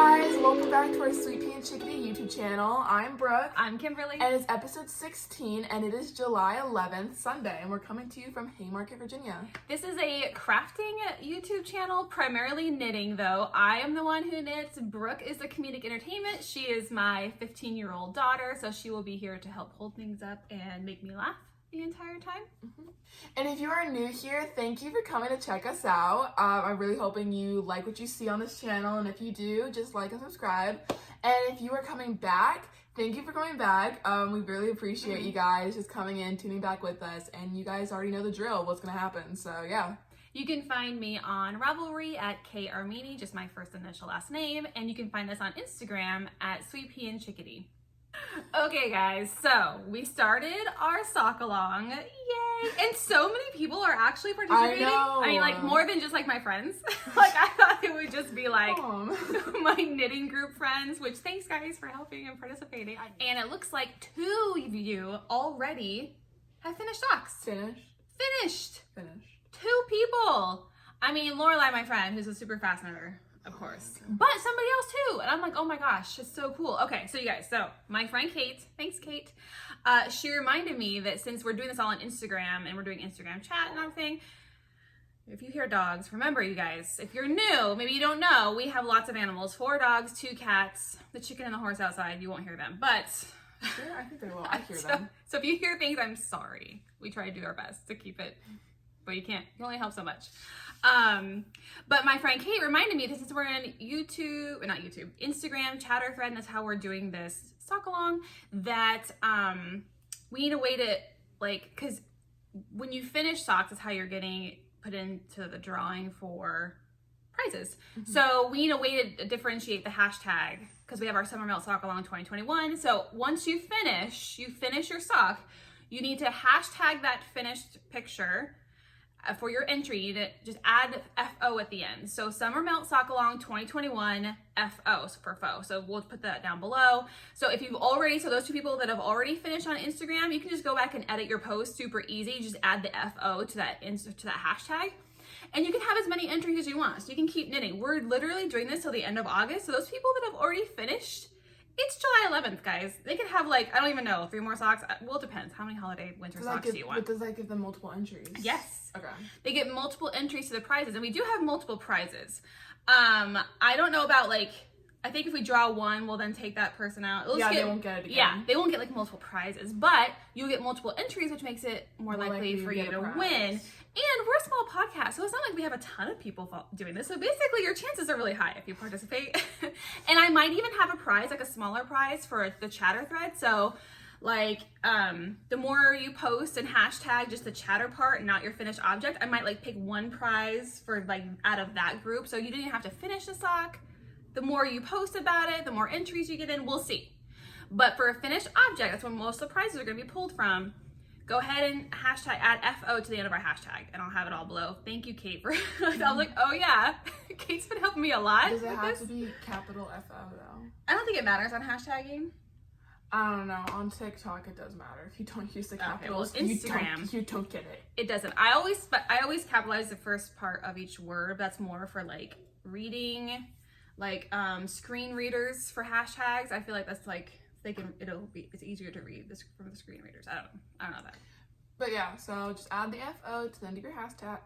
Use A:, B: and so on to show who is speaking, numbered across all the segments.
A: guys, welcome back to our SweetPea Chickadee YouTube channel. I'm Brooke.
B: I'm Kimberly.
A: And it's episode 16 and it is July 11th, Sunday, and we're coming to you from Haymarket, Virginia.
B: This is a crafting YouTube channel, primarily knitting though. I am the one who knits. Brooke is the comedic entertainment. She is my 15-year-old daughter, so she will be here to help hold things up and make me laugh the entire time.
A: And if you are new here, thank you for coming to check us out. I'm really hoping you like what you see on this channel, and if you do, just like and subscribe. And if you are coming back, thank you for coming back. We really appreciate you guys just coming in, tuning back with us, and you guys already know the drill, what's gonna happen, so yeah.
B: You can find me on Ravelry at Karmeni, just my first initial last name, and you can find us on Instagram at SweetPea Chickadee. Okay guys, so we started our sock along, yay! And so many people are actually participating.
A: I
B: mean, like more than just like my friends. Like I thought it would just be like my knitting group friends, which thanks guys for helping and participating. And it looks like 2 of you already have finished socks. Finished. 2 people. I mean, Lorelai, my friend, who's a super fast knitter. Of course, but somebody else too, and I'm like, oh my gosh, it's so cool. Okay, so you guys, so my friend Kate, thanks Kate, she reminded me that since we're doing this all on Instagram and we're doing Instagram chat and everything, if you hear dogs, remember you guys, if you're new, maybe you don't know, we have lots of animals, 4 dogs, 2 cats, the chicken and the horse outside, you won't hear them, but
A: yeah, I think they will. I hear them.
B: So if you hear things, I'm sorry. We try to do our best to keep it, but you can't, you only help so much. But my friend Kate reminded me that since we're in Instagram chatter thread, and that's how we're doing this sock along, that we need a way to, like, because when you finish socks, that's how you're getting put into the drawing for prizes. So we need a way to differentiate the hashtag, because we have our summer melt sock along 2021. So once you finish your sock, you need to hashtag that finished picture. For your entry, you need to just add FO at the end. So Summer Melt Sock Along 2021 FO for faux. So we'll put that down below. So if you've already, so those 2 people that have already finished on Instagram, you can just go back and edit your post super easy. Just add the FO to that hashtag. And you can have as many entries as you want. So you can keep knitting. We're literally doing this till the end of August. So those people that have already finished, it's July 11th, guys. They could have, like, I don't even know, 3 more socks. Well, it depends. How many holiday winter socks do you want?
A: But does that give them multiple entries?
B: Yes.
A: Okay.
B: They get multiple entries to the prizes, and we do have multiple prizes. I don't know about, like, I think if we draw 1, we'll then take that person out.
A: They won't get it again.
B: Yeah, they won't get, like, multiple prizes, but you'll get multiple entries, which makes it more likely for you to win. And we're a small podcast, so it's not like we have a ton of people doing this. So basically, your chances are really high if you participate. And I might even have a prize, like a smaller prize for the chatter thread. So, like, the more you post and hashtag just the chatter part and not your finished object, I might, like, pick 1 prize for, like, out of that group. So you didn't have to finish the sock. The more you post about it, the more entries you get in. We'll see. But for a finished object, that's when most of the prizes are going to be pulled from. Go ahead and hashtag add FO to the end of our hashtag, and I'll have it all below. Thank you, Kate, for I was like, oh yeah, Kate's been helping me a lot.
A: Does it have to be capital FO though?
B: I don't think it matters on hashtagging.
A: I don't know. On TikTok, it does matter. If you don't use the capitals,
B: Instagram,
A: you don't get it.
B: It doesn't. I always capitalize the first part of each word. That's more for like reading, like screen readers for hashtags. I feel like that's like. It's easier to read this from the screen readers. I don't know that.
A: But yeah, so just add the FO to the end of your hashtag.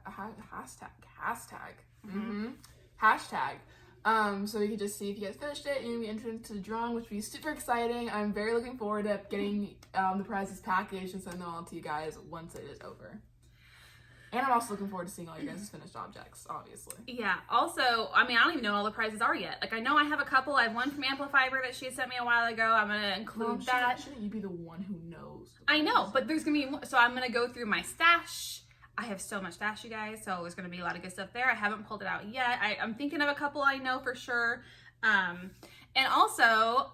A: So we can just see if you guys finished it and you'll be entered into the drawing, which would be super exciting. I'm very looking forward to getting the prizes packaged and sending them all to you guys once it is over. And I'm also looking forward to seeing all your guys' finished objects, obviously. Yeah.
B: Also, I mean, I don't even know all the prizes are yet. Like, I know I have a couple. I have one from Amplifiber that she sent me a while ago. I'm going to include that.
A: Shouldn't you be the one who knows?
B: I know, but there's going to be... So I'm going to go through my stash. I have so much stash, you guys, so there's going to be a lot of good stuff there. I haven't pulled it out yet. I'm thinking of a couple I know for sure. And also,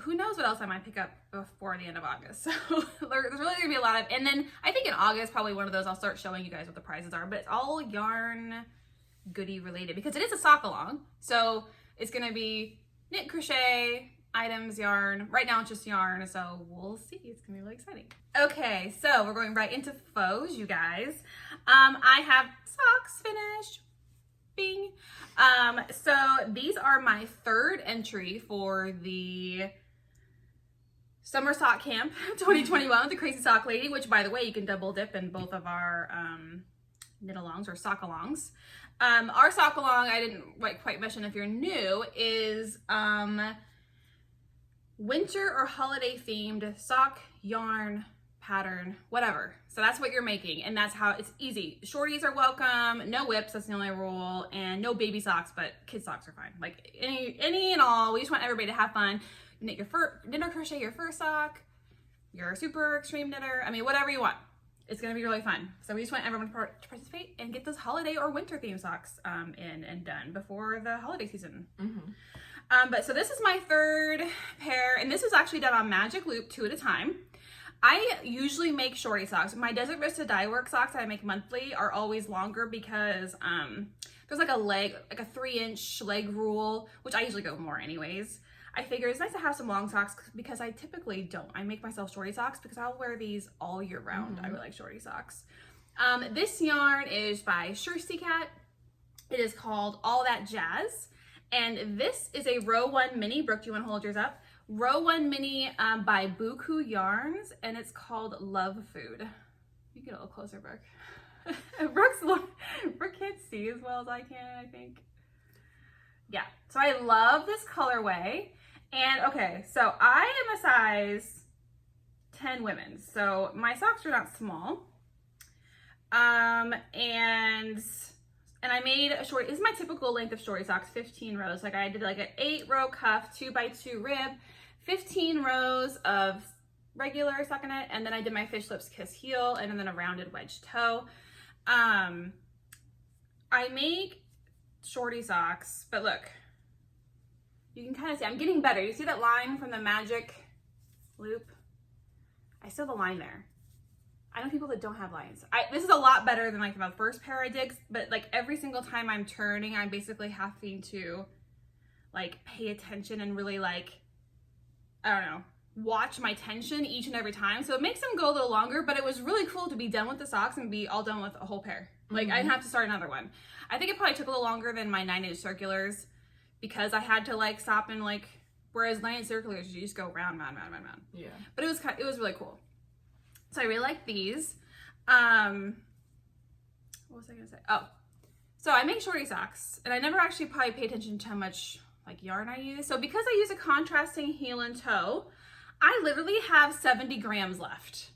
B: who knows what else I might pick up before the end of August. So there's really gonna be a lot of, and then I think in August, probably one of those, I'll start showing you guys what the prizes are, but it's all yarn goodie related because it is a sock along. So it's gonna be knit, crochet, items, yarn. Right now it's just yarn, so we'll see. It's gonna be really exciting. Okay, so we're going right into faux, you guys. I have socks finished. Bing. So these are my third entry for the Summer Sock Camp 2021 with the Crazy Sock Lady, which, by the way, you can double dip in both of our knit-alongs or sock-alongs. Our sock-along, I didn't quite mention if you're new, is winter or holiday-themed sock, yarn, pattern, whatever. So that's what you're making, and that's how it's easy. Shorties are welcome, no whips, that's the only rule, and no baby socks, but kid socks are fine. Like any and all, we just want everybody to have fun. Knit your knit or crochet your first sock, you're a super extreme knitter, I mean, whatever you want. It's gonna be really fun. So we just want everyone to participate and get those holiday or winter themed socks in and done before the holiday season. But so this is my third pair, and this was actually done on magic loop 2 at a time. I usually make shorty socks. My Desert Vista dye work socks that I make monthly are always longer because there's like a 3-inch leg rule, which I usually go more anyways. I figure it's nice to have some long socks because I typically don't. I make myself shorty socks because I'll wear these all year round. I really like shorty socks. This yarn is by Shortie Cat. It is called All That Jazz. And this is a row 1 mini. Brooke, do you want to hold yours up? Row 1 mini by Buku Yarns, and it's called Love Food. You get a little closer, Brooke. Brooke can't see as well as I can, I think. Yeah, so I love this colorway. And okay, so I am a size 10 women's, so my socks are not small. And I made a short, this is my typical length of shorty socks, 15 rows. Like I did like an 8-row cuff, 2x2 rib, 15 rows of regular stockinette, and then I did my fish lips kiss heel, and then a rounded wedge toe. I make shorty socks, but look, you can kind of see I'm getting better. You see that line from the magic loop? I still have a line there. I know people that don't have lines. This is a lot better than like my first pair I did, but like every single time I'm turning, I'm basically having to like pay attention and really like, I don't know, watch my tension each and every time. So it makes them go a little longer, but it was really cool to be done with the socks and be all done with a whole pair. Like I didn't have to start another one. I think it probably took a little longer than my 9-inch circulars because I had to like stop and like, whereas 9-inch circulars, you just go round. Yeah. But it was really cool. So I really like these. What was I gonna say? Oh, so I make shorty socks, and I never actually probably pay attention to how much like yarn I use. So because I use a contrasting heel and toe, I literally have 70 grams left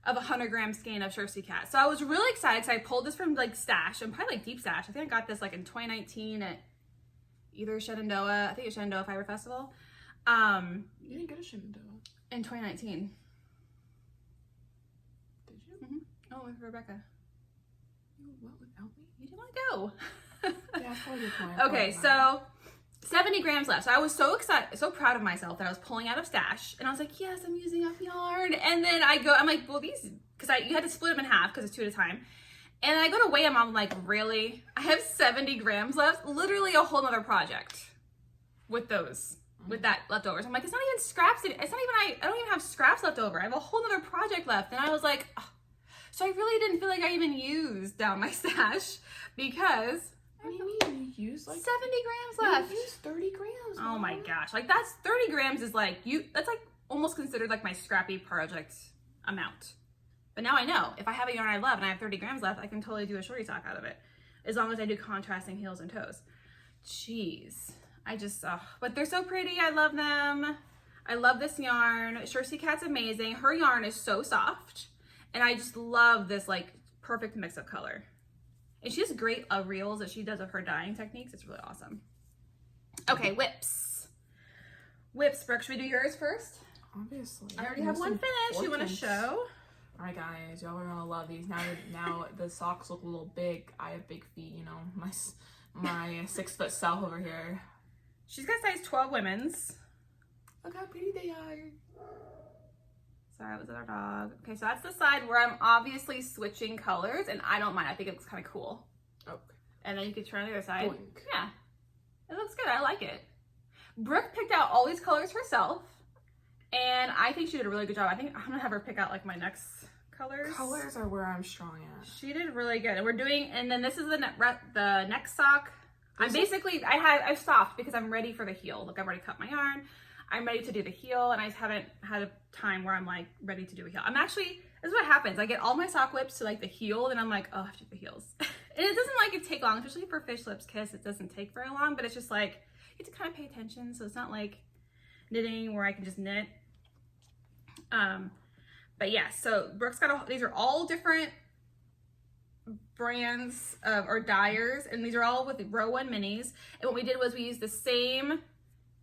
B: of a 100-gram skein of Shortie Cat. So I was really excited because I pulled this from like Stash, and probably like Deep Stash. I think I got this like in 2019 at either Shenandoah. I think it was Shenandoah Fiber Festival.
A: You didn't get a Shenandoah
B: in 2019.
A: Did you?
B: Oh, with Rebecca.
A: You went without me?
B: You didn't want to go.
A: Yeah, that's probably your point.
B: Okay, so 70 grams left. So I was so excited, so proud of myself that I was pulling out of Stash, and I was like, yes, I'm using up yarn. And then I'm like, well, these, because you had to split them in half because it's 2 at a time. And I go to weigh them, I'm like, really? I have 70 grams left? Literally a whole nother project with those, with that leftovers. I'm like, it's not even scraps. It's not even, I don't even have scraps left over. I have a whole nother project left. And I was like, oh. So I really didn't feel like I even used down my stash because
A: what do you mean? You used like
B: 70 grams left.
A: You used 30 grams.
B: Oh my gosh. Like that's 30 grams is like, that's like almost considered like my scrappy project amount. But now I know if I have a yarn I love and I have 30 grams left, I can totally do a shorty sock out of it. As long as I do contrasting heels and toes. Jeez. I just, but they're so pretty. I love them. I love this yarn. Shortie Cat's amazing. Her yarn is so soft. And I just love this like perfect mix of color. And she has great reels that she does of her dyeing techniques. It's really awesome. Okay, whips. Whips, Brooke, should we do yours first?
A: Obviously.
B: I already have one finished. You want to show?
A: All right, guys, y'all are gonna love these. Now the socks look a little big. I have big feet, you know. My 6-foot self over here.
B: She's got size 12 women's.
A: Look how pretty they are.
B: Sorry, that was our dog. Okay, so that's the side where I'm obviously switching colors, and I don't mind. I think it looks kind of cool.
A: Okay.
B: And then you could turn on the other side.
A: Boink.
B: Yeah, it looks good. I like it. Brooke picked out all these colors herself, and I think she did a really good job. I think I'm gonna have her pick out like my next colors.
A: Colors are where I'm strong at.
B: She did really good. And we're doing, and then this is the next sock. I've stopped because I'm ready for the heel. Look, I've already cut my yarn. I'm ready to do the heel, and I just haven't had a time where I'm like ready to do a heel. This is what happens. I get all my sock whips to like the heel, and I'm like, oh, I have to do the heels. And it doesn't like it take long, especially for Fish Lips Kiss. It doesn't take very long, but it's just like, you have to kind of pay attention. So it's not like knitting where I can just knit. But yeah, so Brooke's got these are all different brands or dyers, and these are all with row 1 minis. And what we did was we used the same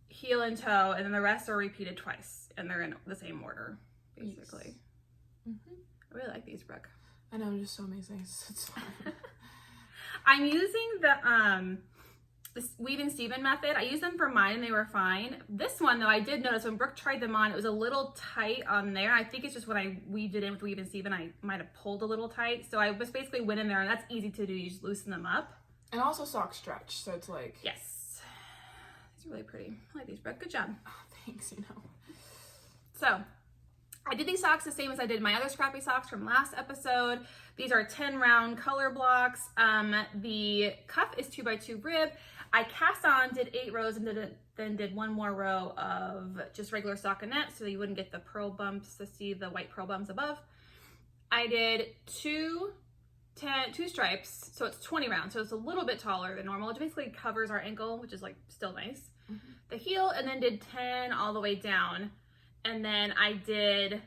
B: heel and toe, and then the rest are repeated twice, and they're in the same order, basically.
A: Yes.
B: I really like these, Brooke.
A: I know, I'm just so amazing. It's fun.
B: I'm using the Weave and Steven method. I used them for mine and they were fine. This one though, I did notice when Brooke tried them on, it was a little tight on there. I think it's just when I weaved it in with Weave and Steven, I might have pulled a little tight. So I just basically went in there, and that's easy to do. You just loosen them up.
A: And also sock stretch, so it's like...
B: Yes. These are really pretty. I like these, Brooke. Good job.
A: Oh, thanks, you know.
B: So I did these socks the same as I did my other scrappy socks from last episode. These are 10 round color blocks. The cuff is 2x2 rib. I cast on, did 8 rows, and then did 1 more row of just regular stockinette so you wouldn't get the pearl bumps to see the white pearl bumps above. I did two stripes, so it's 20 rounds, so it's a little bit taller than normal. It basically covers our ankle, which is like still nice. The heel, and then did 10 all the way down. And then I did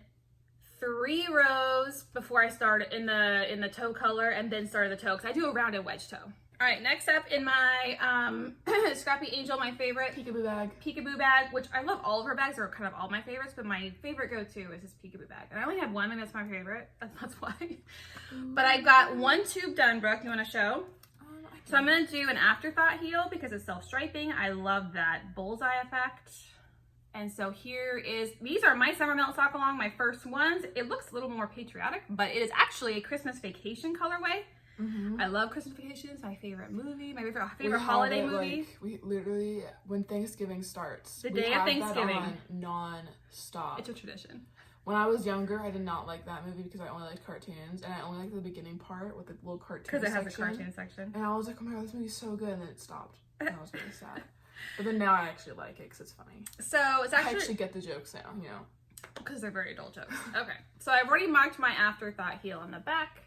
B: 3 rows before I started in the toe color, and then started the toe, because I do a rounded wedge toe. All right, next up in my Scrappy Angel, my favorite Peekaboo bag, which I love all of her bags. They're kind of all my favorites, but my favorite go-to is this Peekaboo bag. And I only have one, and that's my favorite. That's why. But I got 1 tube done, Brooke. You want to show? So I'm going to do an afterthought heel because it's self-striping. I love that bullseye effect. And so these are my summer melt sock along, my first ones. It looks a little more patriotic, but it is actually a Christmas vacation colorway. I love Christmas Vacation. It's my favorite movie, my favorite holiday movie.
A: Like, we literally, when Thanksgiving starts,
B: the day of Thanksgiving,
A: that on non-stop.
B: It's a tradition.
A: When I was younger, I did not like that movie because I only liked cartoons, and I only liked the beginning part with the little cartoon section.
B: Because it has a cartoon section.
A: And I was like, oh my god, this movie's so good, and then it stopped. And I was really sad. But then now I actually like it because it's funny. So it's actually... I actually get the jokes now, you know.
B: Because they're very adult jokes. Okay. So I've already marked my afterthought heel on the back.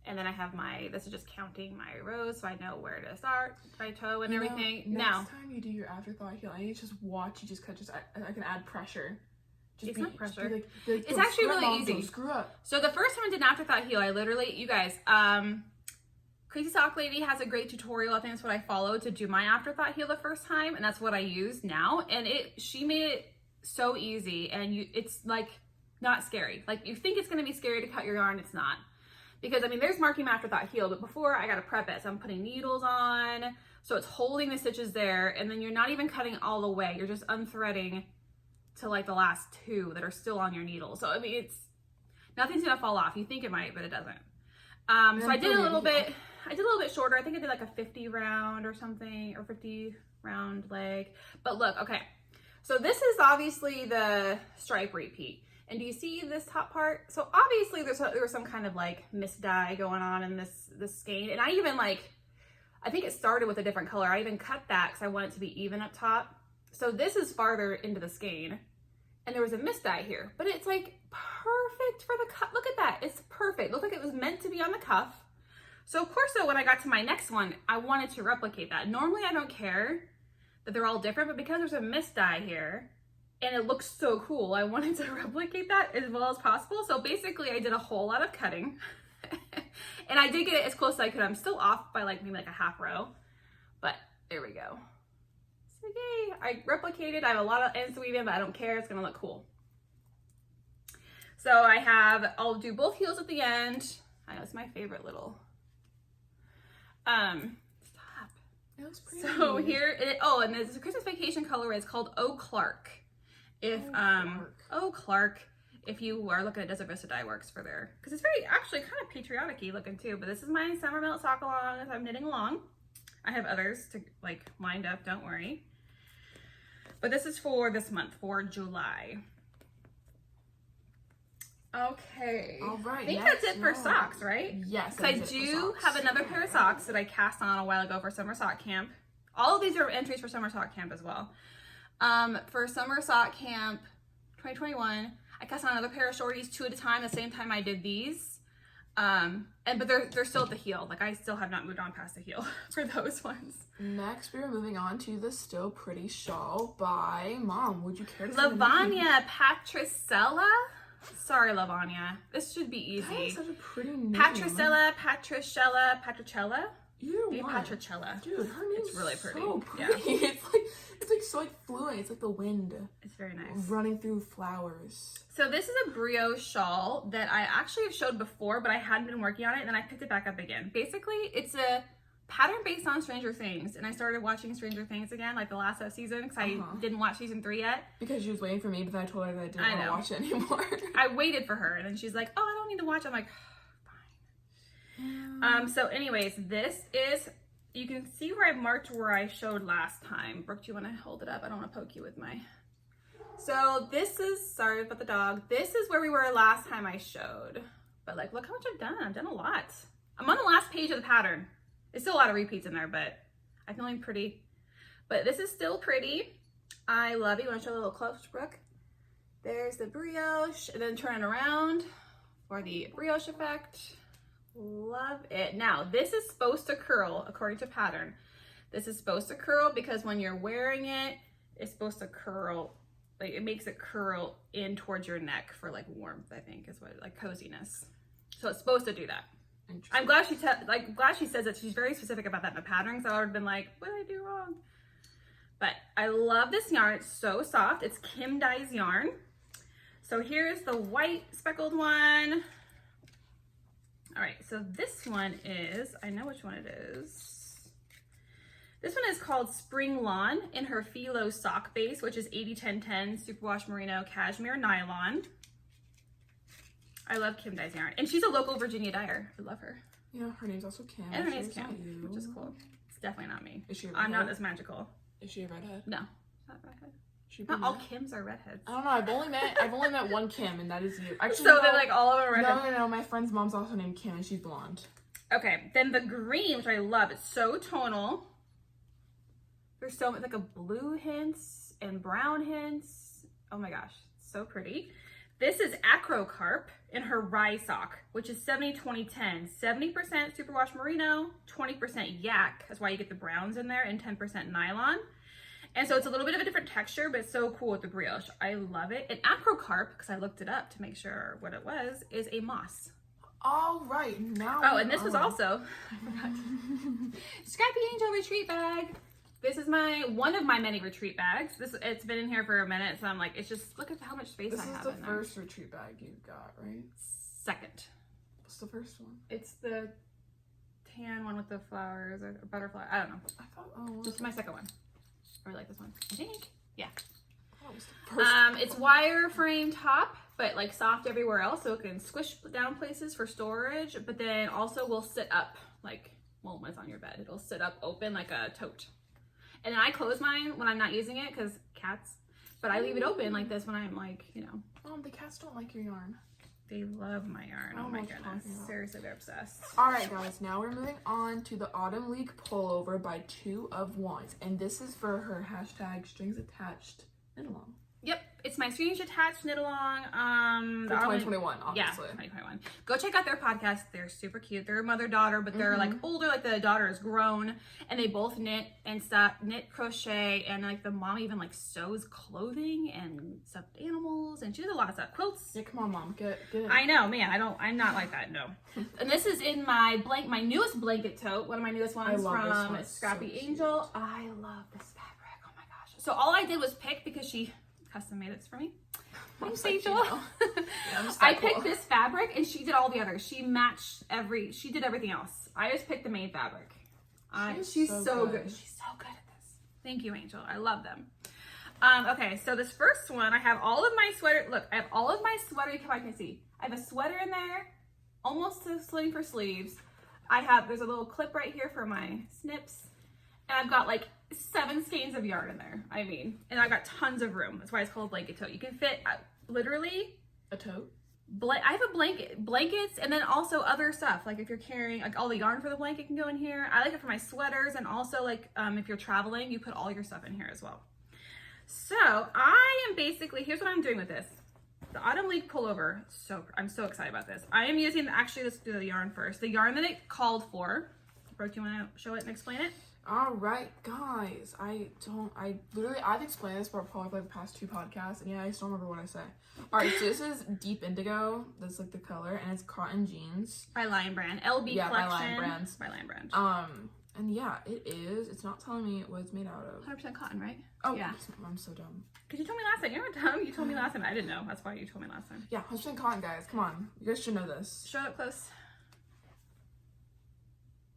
B: And then I have this is just counting my rows so I know where to start, my toe and everything.
A: Next time you do your afterthought heel, I need to just watch you just cut, I can add pressure.
B: It's not pressure.
A: It's
B: actually really easy.
A: Screw up.
B: So the first time I did an afterthought heel, I literally, you guys, Crazy Sock Lady has a great tutorial. I think that's what I followed to do my afterthought heel the first time, and that's what I use now. And she made it so easy, and it's like not scary. Like you think it's gonna be scary to cut your yarn, it's not. Because I mean, there's marking my afterthought heel, but before I gotta prep it. So I'm putting needles on, so it's holding the stitches there, and then you're not even cutting all the way. You're just unthreading to like the last 2 that are still on your needle. So I mean, nothing's gonna fall off. You think it might, but it doesn't. So I did a little bit shorter. I think I did like a 50 round or something, or 50 round leg. But look, okay. So this is obviously the stripe repeat. And do you see this top part? So obviously there was some kind of like misdye going on in this skein. And I even I think it started with a different color. I even cut that because I want it to be even up top. So this is farther into the skein. And there was a misdye here, but it's like perfect for the cuff. Look at that, it's perfect. Looked like it was meant to be on the cuff. So of course, when I got to my next one, I wanted to replicate that. Normally I don't care that they're all different, but because there's a misdye here, and it looks so cool, I wanted to replicate that as well as possible. So basically I did a whole lot of cutting and I did get it as close as I could. I'm still off by maybe a half row, but there we go. So yay, I replicated. I have a lot of ends to weave in, but I don't care. It's gonna look cool. So I'll do both heels at the end. I know it's my favorite little, stop.
A: It looks pretty.
B: So here, and there's a Christmas Vacation colorway. It's called Oh Clark. Clark, if you are looking at Desert Vista Dye Works for there, because it's very actually kind of patriotic-y looking too. But this is my summer melt sock along as I'm knitting along. I have others to lined up, don't worry. But this is for this month, for July. Okay.
A: All right.
B: I think that's it for socks, right?
A: Yes.
B: So I do have another pair of socks that I cast on a while ago for summer sock camp. All of these are entries for summer sock camp as well. For summer sock camp 2021, I cast on another pair of shorties 2 at a time, the same time I did these. But they're still at the heel. Like I still have not moved on past the heel for those ones.
A: Next, we're moving on to the Still Pretty shawl by Mom. Would you care to
B: Lavanya Patricella. Sorry, Lavanya. This should be easy.
A: That is such a pretty name.
B: Patricella.
A: Either
B: Maybe
A: one.
B: Patricella.
A: Dude, her name's
B: It's really pretty.
A: So pretty.
B: Yeah.
A: It's like so fluent. It's like the wind.
B: It's very nice.
A: Running through flowers.
B: So this is a brioche shawl that I actually have showed before, but I hadn't been working on it, and then I picked it back up again. Basically, it's a pattern based on Stranger Things, and I started watching Stranger Things again, like the last season, because I didn't watch season 3 yet.
A: Because she was waiting for me, but then I told her that I didn't want to watch it anymore.
B: I waited for her, and then she's like, oh, I don't need to watch it. I'm like, fine. So anyways, this is, you can see where I marked where I showed last time. Brooke, do you want to hold it up? I don't want to poke you with my... So this is, sorry about the dog. This is where we were last time I showed. But like, look how much I've done. I've done a lot. I'm on the last page of the pattern. There's still a lot of repeats in there, but I feel like pretty. But this is still pretty. I love it. You want to show a little close, Brooke? There's the brioche, and then turn it around for the brioche effect. Love it. Now, this is supposed to curl according to pattern. This is supposed to curl because when you're wearing it, it's supposed to curl. Like it makes it curl in towards your neck for like warmth, I think is what, like coziness. So it's supposed to do that. I'm glad she says that. She's very specific about that in the pattern, so I would have been like, what did I do wrong? But I love this yarn. It's so soft. It's Kim Dye's yarn. So here's the white speckled one. All right, so this one is, I know which one it is. This one is called Spring Lawn in her Philo sock base, which is 80-10-10 superwash merino cashmere nylon. I love Kim Dye's yarn. And she's a local Virginia dyer. I love her.
A: Yeah, her name's also Kim.
B: And her name's Kim, which is cool. It's definitely not me.
A: Is she a redhead?
B: I'm not as magical.
A: Is she a redhead?
B: No, not a redhead.
A: Not
B: all Kims are redheads.
A: I don't know. I've only met one Kim, and that is you. Actually,
B: so they're like all of them redheads.
A: No. My friend's mom's also named Kim, and she's blonde.
B: Okay, then the green, which I love, it's so tonal. There's so much like a blue hints and brown hints. Oh my gosh, so pretty. This is Acrocarp in her rye sock, which is 70-20-10. 70% superwash merino, 20% yak. That's why you get the browns in there, and 10% nylon. And so it's a little bit of a different texture, but it's so cool with the brioche. I love it. And Acrocarp, because I looked it up to make sure what it was, is a moss.
A: All right, now.
B: Oh, and this was also, I forgot. Scrappy Angel retreat bag. This is one of my many retreat bags. It's been in here for a minute, so I'm like, it's just, look at how much space I have in there.
A: This is the first retreat bag you got, right?
B: Second.
A: What's the first one?
B: It's the tan one with the flowers or butterfly. I don't know.
A: I thought,
B: this is my second one. Or like this one, I think. Yeah.
A: That was the first
B: it's wireframe top, but like soft everywhere else, so it can squish down places for storage, but then also will sit up like, well, when it's on your bed, it'll sit up open like a tote. And then I close mine when I'm not using it because cats, but I leave it open like this when I'm like, you know.
A: The cats don't like your yarn.
B: They love my yarn. Oh my goodness. Seriously, they're obsessed.
A: All right, guys. Now we're moving on to the Autumn League Pullover by 2 of Wands. And this is for her hashtag strings attached knit along.
B: Yep. It's my strings attached knit along.
A: For 2021, obviously.
B: Yeah, 2021. Go check out their podcast. They're super cute. They're mother-daughter, but they're like older, like the daughter is grown, and they both knit and stuff, knit, crochet, and like the mom even like sews clothing and stuffed animals, and she does a lot of stuff. Quilts.
A: Yeah, come on, Mom. Get it.
B: I know, man. I'm not like that, no. And this is in my newest blanket tote, one of my newest ones from Scrappy Angel. I love this fabric. Oh my gosh. So all I did was pick because she custom made it for me. Thanks, Angel.
A: Yeah,
B: I picked this fabric and she did all the others. She did everything else. I just picked the main fabric. She's so good. She's so good at this. Thank you, Angel. I love them. Okay, so this first one, I have all of my sweater. Look, I have all of my sweater. You can see. I have a sweater in there, almost to slitting for sleeves. There's a little clip right here for my snips. And I've got like 7 skeins of yarn in there. And I got tons of room. That's why it's called a blanket tote. You can fit literally
A: a tote.
B: I have a blankets, and then also other stuff. Like if you're carrying, like all the yarn for the blanket can go in here. I like it for my sweaters, and also like if you're traveling, you put all your stuff in here as well. So I am basically, here's what I'm doing with this. The Autumn Leaf Pullover. So I'm so excited about this. I am using, actually let's do the yarn first. The yarn that it called for. Brooke, do you want to show it and explain it?
A: All right, guys. I've explained this for probably like the past 2 podcasts, and yeah, I still remember what I say. All right, so this is Deep Indigo. That's like the color, and it's cotton jeans
B: by Lion Brand. LB
A: yeah,
B: collection.
A: By Lion Brand. And yeah, it is. It's not telling me what it's made out of.
B: 100% cotton, right?
A: Oh
B: yeah.
A: I'm so dumb.
B: Because you told me last time. You're dumb. You told me last time. I didn't know. That's why you told me last time.
A: Yeah, 100% cotton, guys. Come on, you guys should know this.
B: Show it up close.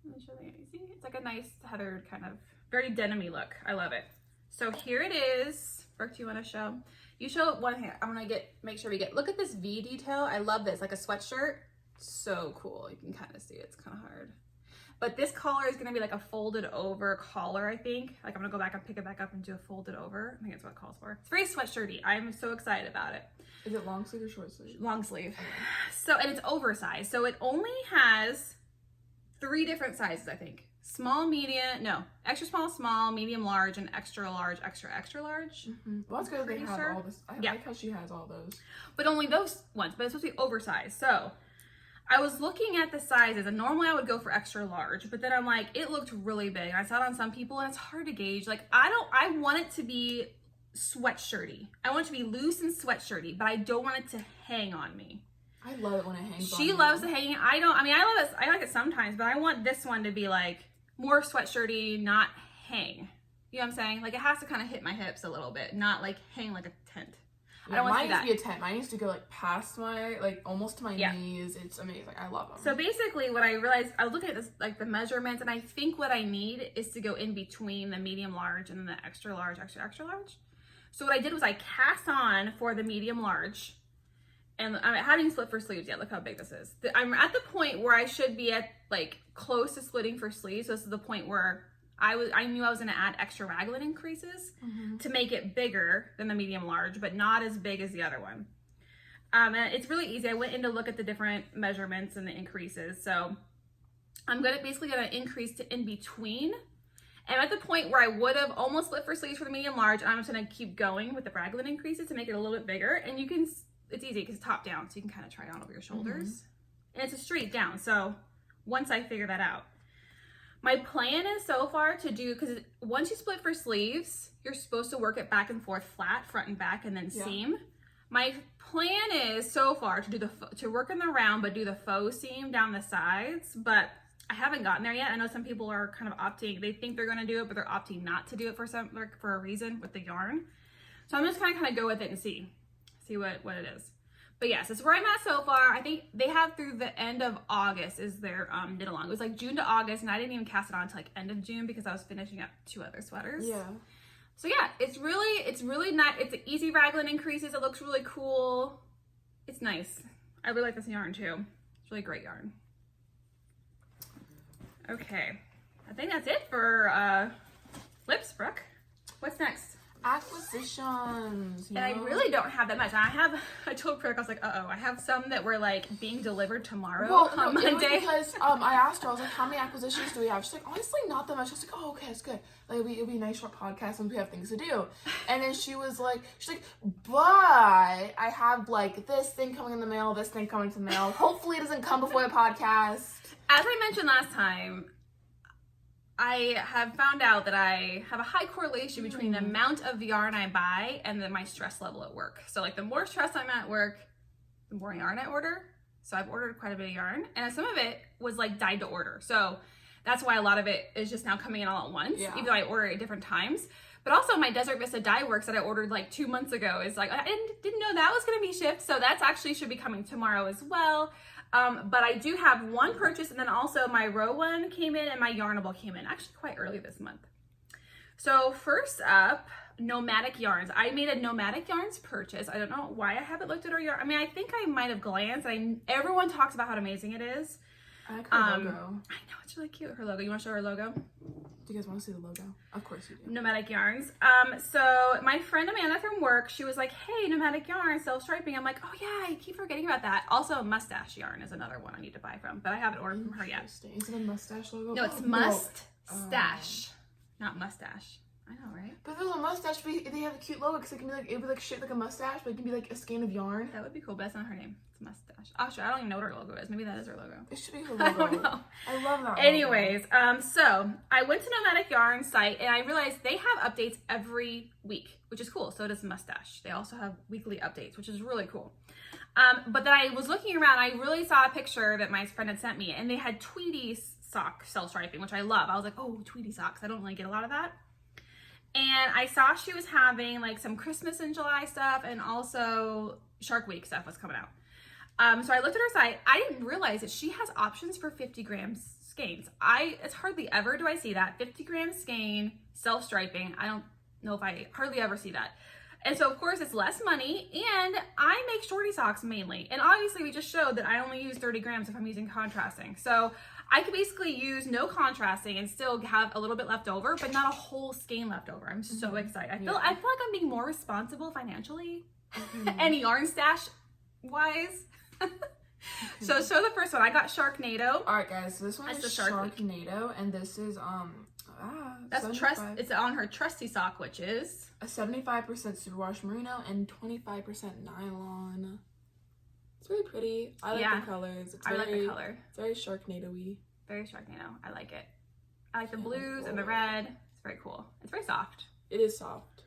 B: Let me show you. See, it's like a nice heathered kind of very denim-y look. I love it. So here it is. Brooke, do you want to show? You show one here. I'm gonna make sure we get. Look at this V detail. I love this. Like a sweatshirt. So cool. You can kind of see it. It's kind of hard. But this collar is gonna be like a folded over collar. I think. Like I'm gonna go back and pick it back up and do a folded over. I think that's what it calls for. It's very sweatshirty. I'm so excited about it.
A: Is it long sleeve or short sleeve?
B: Long sleeve. So and it's oversized. So it only has 3 different sizes, I think. Small, medium, no, extra small, small, medium, large, and extra large, extra large.
A: Well, that's good. They have all this. I like how she has all those.
B: But only those ones. But it's supposed to be oversized. So I was looking at the sizes, and normally I would go for extra large. But then I'm like, it looked really big. I saw it on some people, and it's hard to gauge. Like I want it to be sweatshirty. I want it to be loose and sweatshirty, but I don't want it to hang on me.
A: I love it when it hangs on
B: She loves the hanging. I love it. I like it sometimes, but I want this one to be like more sweatshirty, not hang. You know what I'm saying? Like it has to kind of hit my hips a little bit, not like hang like a tent.
A: Yeah, I don't want to do that. Mine used to be a tent. Mine used to go like past my, like almost to my knees. It's amazing. I love them.
B: So basically what I realized, I was looking at this, like the measurements, and I think what I need is to go in between the medium large and the extra large, extra large. So what I did was I cast on for the medium large. And I haven't even split for sleeves yet. Look how big this is. I'm at the point where I should be at like close to splitting for sleeves. So this is the point where I knew I was going to add extra raglan increases to make it bigger than the medium large, but not as big as the other one. And it's really easy. I went in to look at the different measurements and the increases. So I'm basically going to increase to in between. And I'm at the point where I would have almost split for sleeves for the medium large, and I'm just going to keep going with the raglan increases to make it a little bit bigger. And you can. It's easy because it's top down, so you can kind of try it on over your shoulders. And it's a straight down, so once I figure that out. My plan is so far to do, because once you split for sleeves, you're supposed to work it back and forth flat, front and back, and then seam. My plan is so far to do to work in the round, but do the faux seam down the sides, but I haven't gotten there yet. I know some people are kind of opting, they think they're going to do it, but they're opting not to do it for a reason with the yarn. So I'm just going to kind of go with it and see what it is. But yes, that's where I'm at so far. I think they have through the end of August is their knit along. It was like June to August, and I didn't even cast it on until like end of June because I was finishing up 2 other sweaters. Yeah. So yeah, it's really nice. It's an easy raglan increases. It looks really cool. It's nice. I really like this yarn too. It's really great yarn. Okay, I think that's it for lips, Brooke. What's next?
A: Acquisitions.
B: And I really don't have that much. I told Brooke, I was like, I have some that were like being delivered tomorrow on Monday.
A: It was because I asked her, I was like, how many acquisitions do we have? She's like, honestly, not that much. I was like, oh, okay, that's good. Like, it'll be a nice short podcast and we have things to do. And then she's like, but I have like this thing coming in the mail, this thing coming to the mail. Hopefully it doesn't come before the podcast.
B: As I mentioned last time, I have found out that I have a high correlation between the amount of yarn I buy and then my stress level at work. So like the more stressed I'm at work, the more yarn I order. So I've ordered quite a bit of yarn, and some of it was like dyed to order. So that's why a lot of it is just now coming in all at once, even though I order it at different times. But also my Desert Vista dye works that I ordered like 2 months ago is like, I didn't know that was going to be shipped. So that's actually should be coming tomorrow as well. But I do have one purchase, and then also my row one came in and my Yarnable came in actually quite early this month. So first up, Nomadic Yarns. I made a Nomadic Yarns purchase. I don't know why I haven't looked at her yarn. I mean, I think I might have glanced. Everyone talks about how amazing it is.
A: I like her logo.
B: I know, it's really cute, her logo. You want to show her logo?
A: Do you guys want to see the logo? Of course you do.
B: Nomadic Yarns. So my friend Amanda from work, she was like, hey, Nomadic Yarns, self-striping. I'm like, oh yeah, I keep forgetting about that. Also, Mustache Yarn is another one I need to buy from, but I haven't ordered from her yet.
A: Is it a mustache logo?
B: No, it's Must-Stash, not Mustache. I know, right?
A: But if it was a mustache, they have a cute logo because it can be like, it would be like shaped like a mustache, but it can be like a skein of yarn.
B: That would be cool, but that's not her name. It's Mustache. Oh, sure, I don't even know what her logo is. Maybe that is her logo.
A: It should be her logo.
B: I don't know.
A: I love that.
B: Anyways, so I went to Nomadic Yarns site and I realized they have updates every week, which is cool. So does Mustache. They also have weekly updates, which is really cool. But then I was looking around, I really saw a picture that my friend had sent me, and they had Tweety sock self-striping, which I love. I was like, oh, Tweety socks. I don't really get a lot of that. And I saw she was having like some Christmas in July stuff, and also Shark Week stuff was coming out. So I looked at her site. I didn't realize that she has options for 50 grams skeins. It's hardly ever do I see that. 50 gram skein, self-striping. I don't know if I hardly ever see that. And so of course it's less money, and I make Shortie Socks mainly. And obviously we just showed that I only use 30 grams if I'm using contrasting. So I could basically use no contrasting and still have a little bit left over, but not a whole skein left over. I'm so excited. I feel like I'm being more responsible financially and yarn stash wise. So show the first one. I got Sharknado.
A: All right, guys. So this one is Sharknado, and this is
B: that's it's on her trusty sock, which is
A: a 75% superwash merino and 25% nylon. It's really pretty. I like the colors.
B: I like the color.
A: It's very Sharknado-y.
B: Very Sharknado. I like it. I like the blues and the red. It's very cool. It's very soft.
A: It is soft.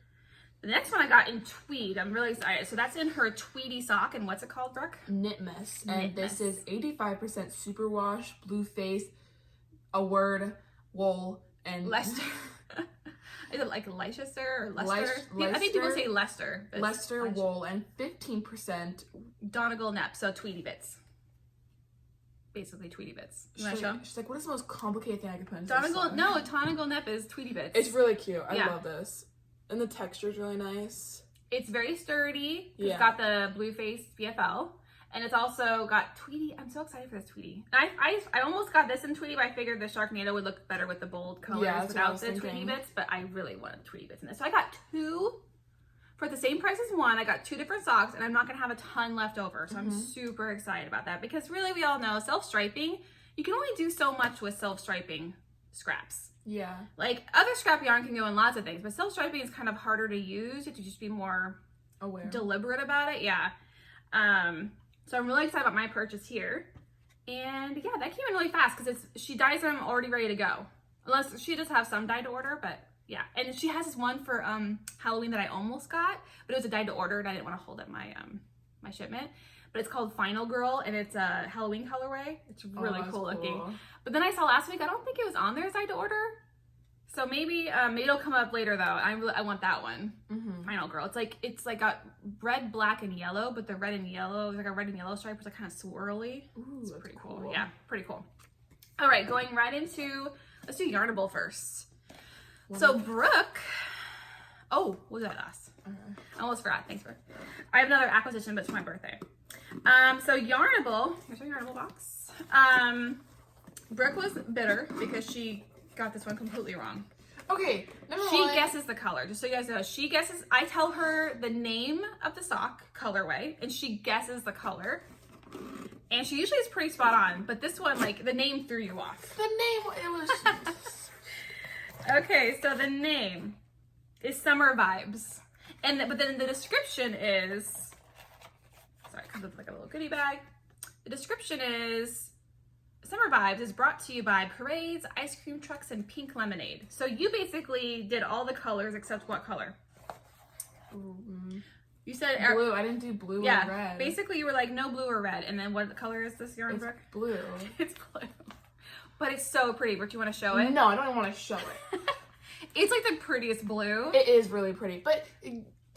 B: The next one I got in tweed. I'm really excited. So that's in her tweedy sock. And what's it called, Brooke?
A: Knit Mess. And this is 85% superwash, blue face, a word, wool, and
B: Leicester. Is it like Leicester or Leicester? I think people say Leicester.
A: Leicester wool and 15%
B: Donegal nep, so Tweety bits. Basically Tweety bits. You want to show?
A: She's like, what is the most complicated thing I could put into
B: Donegal nep is Tweety bits.
A: It's really cute. I love this. And the texture is really nice.
B: It's very sturdy. It's got the blue face BFL. And it's also got Tweety. I'm so excited for this Tweety. I almost got this in Tweety, but I figured the Sharknado would look better with the bold colors without the Tweety bits. But I really wanted Tweety bits in this. So I got two for the same price as one. I got two different socks, and I'm not going to have a ton left over. So I'm super excited about that. Because really, we all know self-striping, you can only do so much with self-striping scraps.
A: Yeah. Like,
B: other scrap yarn can go in lots of things, but self-striping is kind of harder to use. You have to just be more deliberate about it. Yeah. So I'm really excited about my purchase here. And yeah, that came in really fast because she dyes them already ready to go. Unless she does have some dye to order, but yeah. And she has this one for Halloween that I almost got, but it was a dye to order and I didn't want to hold up my my shipment. But it's called Final Girl and it's a Halloween colorway. It's really cool looking. But then I saw last week, I don't think it was on there as dye to order. So maybe it'll come up later though. I want that one. Final Girl. It's like got red, black, and yellow, but the red and yellow is like a red and yellow stripe. It's like kind of swirly. Ooh, it's pretty cool. Yeah, pretty cool. All right, going right into, let's do Yarnable first. So Brooke, what was that last? I almost forgot. Thanks, Brooke. I have another acquisition, but it's for my birthday. So Yarnable, here's our Yarnable box. Brooke was bitter because she got this one completely wrong.
A: Okay,
B: she guesses the color. Just so you guys know, she guesses. I tell her the name of the sock colorway, and she guesses the color. And she usually is pretty spot on, but this one, like, the name threw you off.
A: The name, it was.
B: Okay, so the name is Summer Vibes, but then the description is. Sorry, it comes with like a little goodie bag. The description is. Summer Vibes is brought to you by parades, ice cream trucks, and pink lemonade. So you basically did all the colors except what color? You said
A: blue. I didn't do blue or red.
B: Basically, you were like no blue or red. And then what color is this yarn, Brooke?
A: Blue.
B: It's blue. But it's so pretty. Brooke, do you want to show it?
A: No, I don't want to show it.
B: It's like the prettiest blue.
A: It is really pretty. But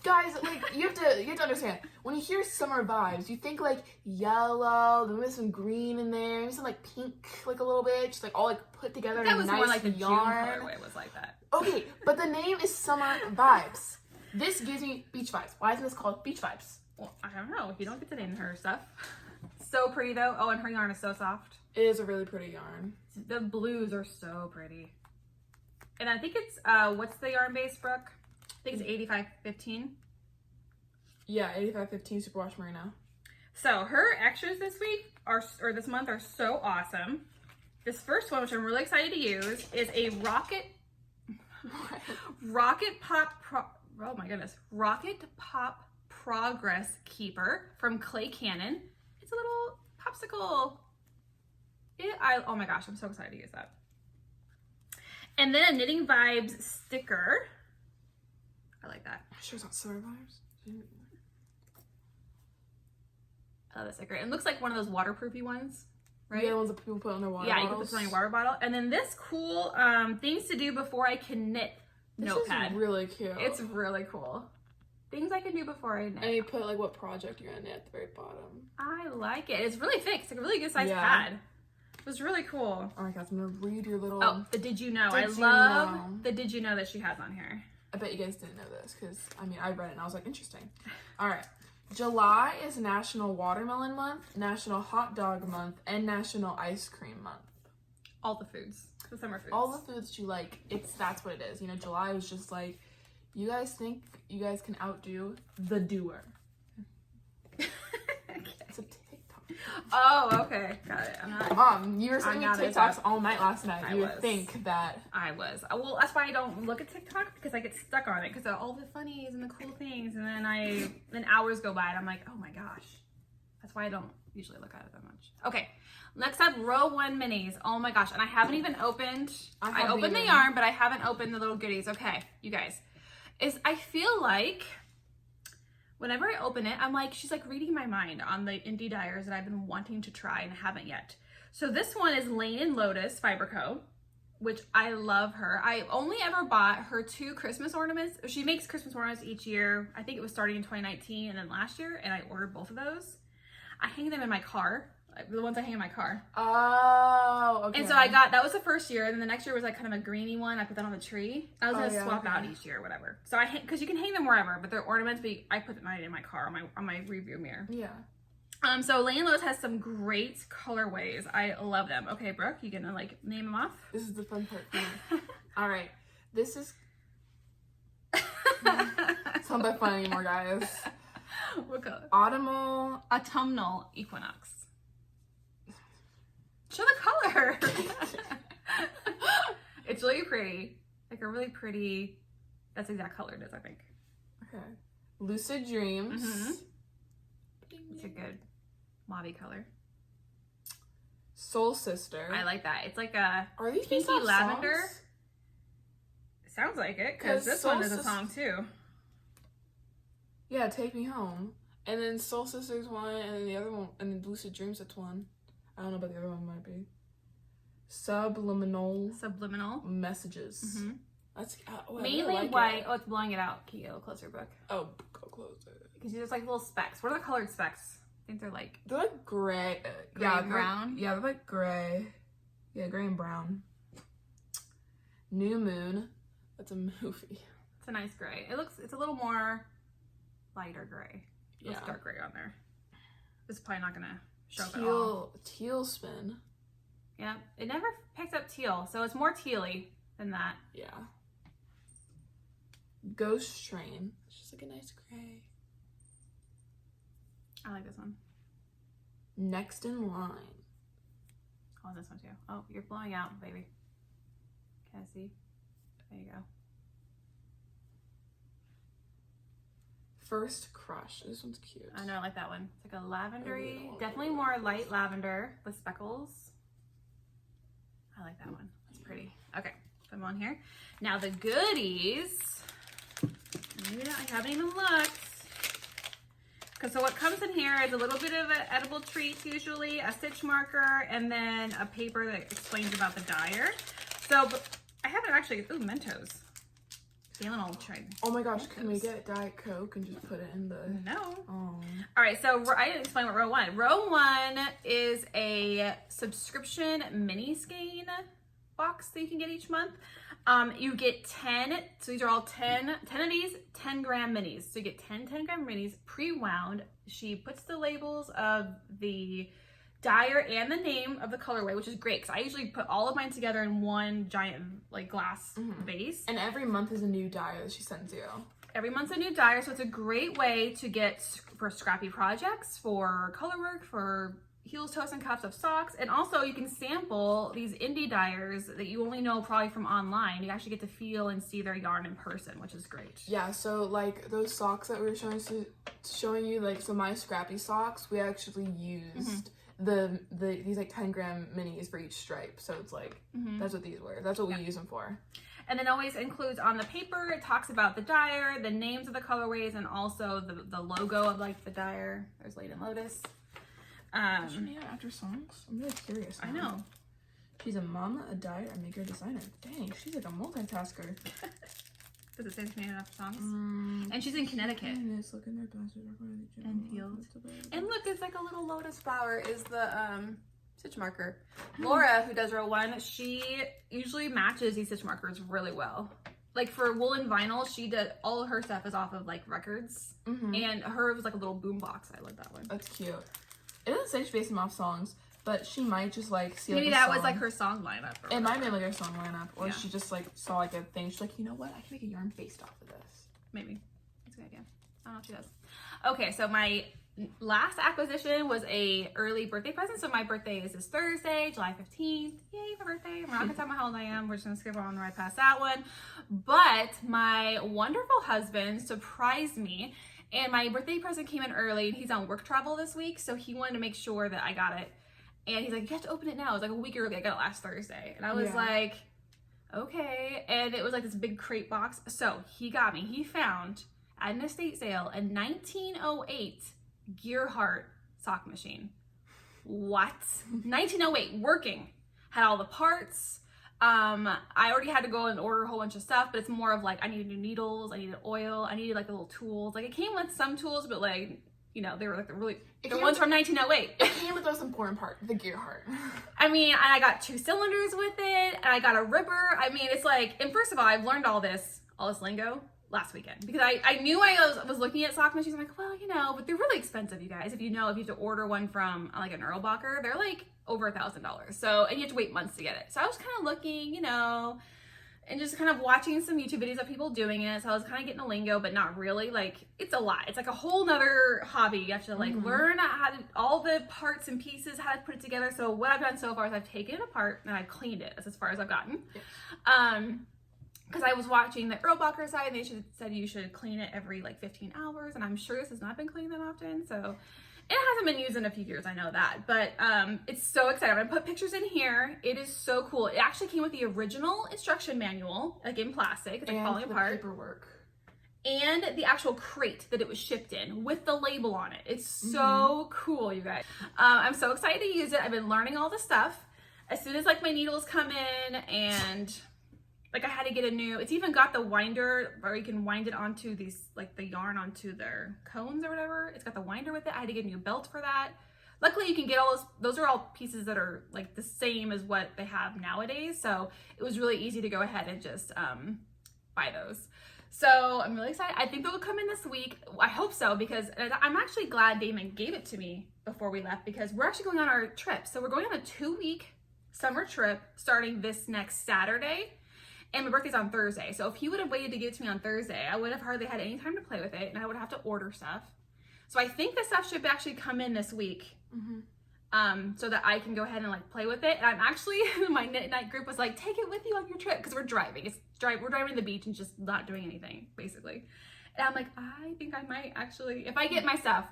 A: guys, like you have to understand, when you hear Summer Vibes, you think like yellow, then there's some green in there, maybe some like pink, like a little bit, just like all like put together in a nice yarn. That was more like the June colorway was like that. Okay, but the name is Summer Vibes. This gives me beach vibes. Why isn't this called Beach Vibes?
B: Well, I don't know. You don't get to name her stuff. So pretty though. Oh, and her yarn is so soft.
A: It is a really pretty yarn.
B: The blues are so pretty. And I think it's, what's the yarn base, Brooke? I think it's 8515.
A: Yeah, 8515 Superwash Merino.
B: So her extras this week or this month are so awesome. This first one, which I'm really excited to use, is a Rocket Pop Progress Keeper from Clay Cannon. It's a little popsicle. Oh my gosh, I'm so excited to use that. And then a Knitting Vibes sticker. I like that.
A: Sure it's not Summer Vibes?
B: Oh, that's great. It looks like one of those waterproofy ones, right?
A: Yeah, the ones that people put on their water
B: bottles.
A: bottles.
B: You can put it on your water bottle. And then this cool things to do before I can knit notepad.
A: This is really cute.
B: It's really cool. Things I can do before I knit.
A: And you put like what project you're gonna knit at the very bottom.
B: I like it. It's really thick. It's like a really good size pad. It was really cool.
A: Oh my gosh, I'm gonna read your little...
B: Oh, the Did You Know. I love the Did You Know that she has on here.
A: I bet you guys didn't know this because, I mean, I read it and I was like, interesting. All right. July is National Watermelon Month, National Hot Dog Month, and National Ice Cream Month.
B: All the foods. The summer foods.
A: All the foods you like, that's what it is. You know, July is just like, you guys think you guys can outdo the doer. It's a TikTok.
B: Oh, okay. Got it. I'm not...
A: Mom, you were sending me TikToks all night last night. You would think that...
B: I was. Well, that's why I don't look at TikTok, because I get stuck on it, because of all the funnies and the cool things, and then hours go by, and I'm like, oh my gosh. That's why I don't usually look at it that much. Okay. Next up, row 1 minis. Oh my gosh. And I haven't even opened... I opened the yarn, but I haven't opened the little goodies. Okay, you guys. I feel like... whenever I open it, I'm like, she's like reading my mind on the indie dyers that I've been wanting to try and haven't yet. So this one is Lane and Lotus Fiber Co., which I love her. I only ever bought her 2 Christmas ornaments. She makes Christmas ornaments each year. I think it was starting in 2019 and then last year, and I ordered both of those. I hang them in my car. The ones I hang in my car.
A: Oh, okay.
B: And so that was the first year, and then the next year was like kind of a greeny one. I put that on the tree. I was gonna swap out each year or whatever. So because you can hang them wherever, but they're ornaments, but I put mine in my car on my review mirror.
A: Yeah.
B: So Lane Lowe's has some great colorways. I love them. Okay, Brooke, you gonna like name them off?
A: This is the fun part for me. All right. This is... It's not that fun anymore, guys.
B: What color?
A: Autumnal
B: Equinox. Show the color. It's really pretty. Like a really pretty, that's the exact color it is, I think.
A: Okay. Lucid Dreams.
B: Mm-hmm. It's a good mauve color.
A: Soul Sister.
B: I like that. It's like a
A: Are these
B: pinky lavender.
A: Songs?
B: Sounds like it, because this one is a song too.
A: Yeah, Take Me Home. And then Soul Sister's one, and then the other one, and then Lucid Dreams, that's one. I don't know, but the other one might be. Subliminal Messages.
B: Mm-hmm.
A: That's
B: mainly
A: really like
B: white.
A: it.
B: Oh, it's blowing it out. Can you get a little closer, Brooke?
A: Oh, go closer.
B: Because there's like little specks. What are the colored specks? I think they're like
A: gray.
B: Gray and brown.
A: They're like gray. Yeah, gray and brown. New Moon. That's a movie.
B: It's a nice gray. It's a little more lighter gray.
A: Yeah.
B: It's dark gray on there. This is probably not gonna show up at
A: Teal.
B: all.
A: Teal Spin.
B: Yeah, it never picks up teal, so it's more tealy than that.
A: Yeah. Ghost Train. It's just like a nice gray.
B: I like this one.
A: Next in Line.
B: Oh, this one too. Oh, you're blowing out, baby. Can I see? There you go.
A: First Crush. This one's cute.
B: I know, I like that one. It's like a lavendery,
A: really
B: definitely more light lavender with speckles. I like that one. That's pretty. Okay, put them on here. Now the goodies. I haven't even looked. Because so what comes in here is a little bit of an edible treat, usually a stitch marker, and then a paper that explains about the dyer. So I haven't actually. Ooh, Mentos. Feeling old trade.
A: Oh my gosh, can we get Diet Coke and just put it in the...
B: No.
A: Oh.
B: All right, so I didn't explain what row 1. Row 1 is a subscription mini skein box that you can get each month. You get 10, so these are all 10 of these 10 gram minis. So you get 10 gram minis pre-wound. She puts the labels of the dyer and the name of the colorway, which is great because I usually put all of mine together in one giant like glass vase.
A: And every month is a new dyer that she sends you.
B: Every month's a new dyer, so it's a great way to get for scrappy projects, for color work, for heels, toes, and cuffs of socks. And also you can sample these indie dyers that you only know probably from online. You actually get to feel and see their yarn in person, which is great.
A: Yeah, so like those socks that we were showing you, like, so my scrappy socks, we actually used these like 10-gram minis for each stripe. So it's like, that's what these were. That's what we use them for.
B: And then always includes on the paper, it talks about the dyer, the names of the colorways, and also the logo of like the dyer. There's Lady Lotus.
A: What's her name after songs? I'm really curious now.
B: I know.
A: She's a mama, a dyer, a maker, a designer. Dang, she's like a multitasker.
B: Does it say she made enough songs? And she's in Connecticut. And Field. And look, it's like a little lotus flower is the stitch marker. Laura, who does row 1, she usually matches these stitch markers really well. Like for woolen vinyl, she did all of her stuff is off of like records. And her was like a little boom box. I love that one.
A: That's cute. It doesn't say she based them off songs, but she might just like see
B: maybe
A: like a
B: that
A: song.
B: was like her song lineup.
A: It might be like her song lineup, or she just like saw like a thing. She's like, you know what? I can make a yarn based off of this.
B: Maybe. That's a good idea. I don't know if she does. Okay, so my last acquisition was a early birthday present. So my birthday is this Thursday, July 15th. Yay for birthday. We're not gonna talk about how old I am. We're just gonna skip on right past that one. But my wonderful husband surprised me. And my birthday present came in early, and he's on work travel this week, so he wanted to make sure that I got it. And he's like, you have to open it now. It was like a week early. I got it last Thursday. And I was like, okay. And it was like this big crate box. So he got me. He found at an estate sale a 1908 Gearhart sock machine. What? 1908, working. Had all the parts. I already had to go and order a whole bunch of stuff, but it's more of like, I needed new needles, I needed oil, I needed like the little tools. Like it came with some tools, but like, you know, they were like the ones from 1908.
A: It came with the most important part, the Gearhart.
B: I mean, I got 2 cylinders with it, and I got a ripper. I mean, it's like, and first of all, I've learned all this lingo last weekend because I knew I was looking at sock machines. I'm like, well, you know, but they're really expensive, you guys. If you have to order one from like an Erlbacher, they're like over $1,000. So, and you have to wait months to get it. So I was kind of looking, you know, and just kind of watching some YouTube videos of people doing it. So I was kind of getting a lingo, but not really. Like, it's a lot. It's like a whole nother hobby. You have to like learn how to, all the parts and pieces, how to put it together. So what I've done so far is I've taken it apart and I've cleaned it. That's as far as I've gotten. Because I was watching the Erlbacher side, and they said you should clean it every like 15 hours. And I'm sure this has not been cleaned that often. So it hasn't been used in a few years, I know that, but it's so exciting. I'm gonna put pictures in here. It is so cool. It actually came with the original instruction manual, like in plastic. It's like falling apart.
A: Paperwork.
B: And the actual crate that it was shipped in with the label on it. It's so cool, you guys. I'm so excited to use it. I've been learning all the stuff. As soon as like my needles come in and like I had to get a new, it's even got the winder where you can wind it onto these, like the yarn onto their cones or whatever. It's got the winder with it. I had to get a new belt for that. Luckily you can get all those are all pieces that are like the same as what they have nowadays. So it was really easy to go ahead and just buy those. So I'm really excited. I think they'll come in this week. I hope so, because I'm actually glad Damon gave it to me before we left, because we're actually going on our trip. So we're going on a 2-week summer trip starting this next Saturday. And my birthday's on Thursday. So if he would have waited to give it to me on Thursday, I would have hardly had any time to play with it, and I would have to order stuff. So I think the stuff should actually come in this week. So that I can go ahead and like play with it. And I'm actually, my knit night group was like, take it with you on your trip, because we're driving. We're driving to the beach and just not doing anything, basically. And I'm like, I think I might actually, if I get my stuff,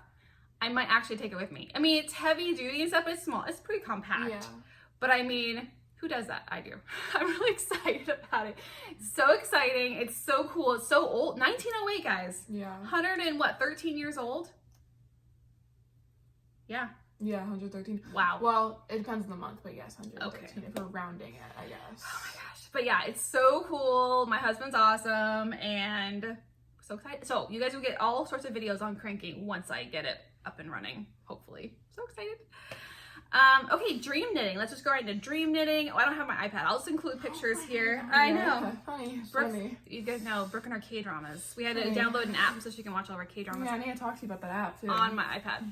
B: I might actually take it with me. I mean, it's heavy duty and stuff, but it's small. It's pretty compact. Yeah. But I mean, who does that? I do. I'm really excited about it. It's so exciting. It's so cool. It's so old. 1908, guys.
A: Yeah.
B: 13 years old? Yeah.
A: Yeah, 113.
B: Wow.
A: Well, it depends on the month, but yes, 113
B: okay.
A: If we're rounding it, I guess.
B: Oh my gosh. But yeah, it's so cool. My husband's awesome, and so excited. So you guys will get all sorts of videos on cranking once I get it up and running, hopefully. So excited. Okay, dream knitting. Let's just go right into dream knitting. Oh, I don't have my iPad. I'll just include pictures here. I know.
A: Funny.
B: Funny. You guys know Brooke and her K-dramas. We had to download an app so she can watch all of our K-dramas.
A: Yeah, I need to talk to you about that app too.
B: On my iPad.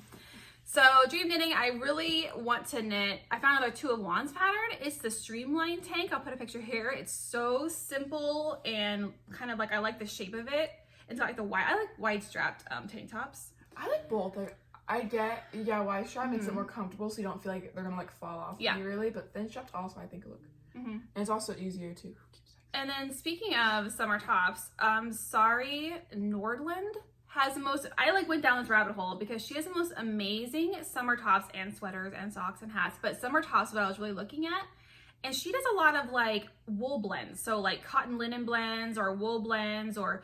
B: So dream knitting, I really want to knit. I found another Two of Wands pattern. It's the Streamline tank. I'll put a picture here. It's so simple and kind of like, I like the shape of it. It's like I like wide strapped tank tops.
A: I like both. Like, I get, wide strap makes it more comfortable so you don't feel like they're gonna like fall off really, but thin strapped also I think look. And it's also easier too.
B: And then speaking of summer tops, Sari Nordland has the most, I like went down this rabbit hole because she has the most amazing summer tops and sweaters and socks and hats, but summer tops is what I was really looking at. And she does a lot of like wool blends. So like cotton linen blends or wool blends or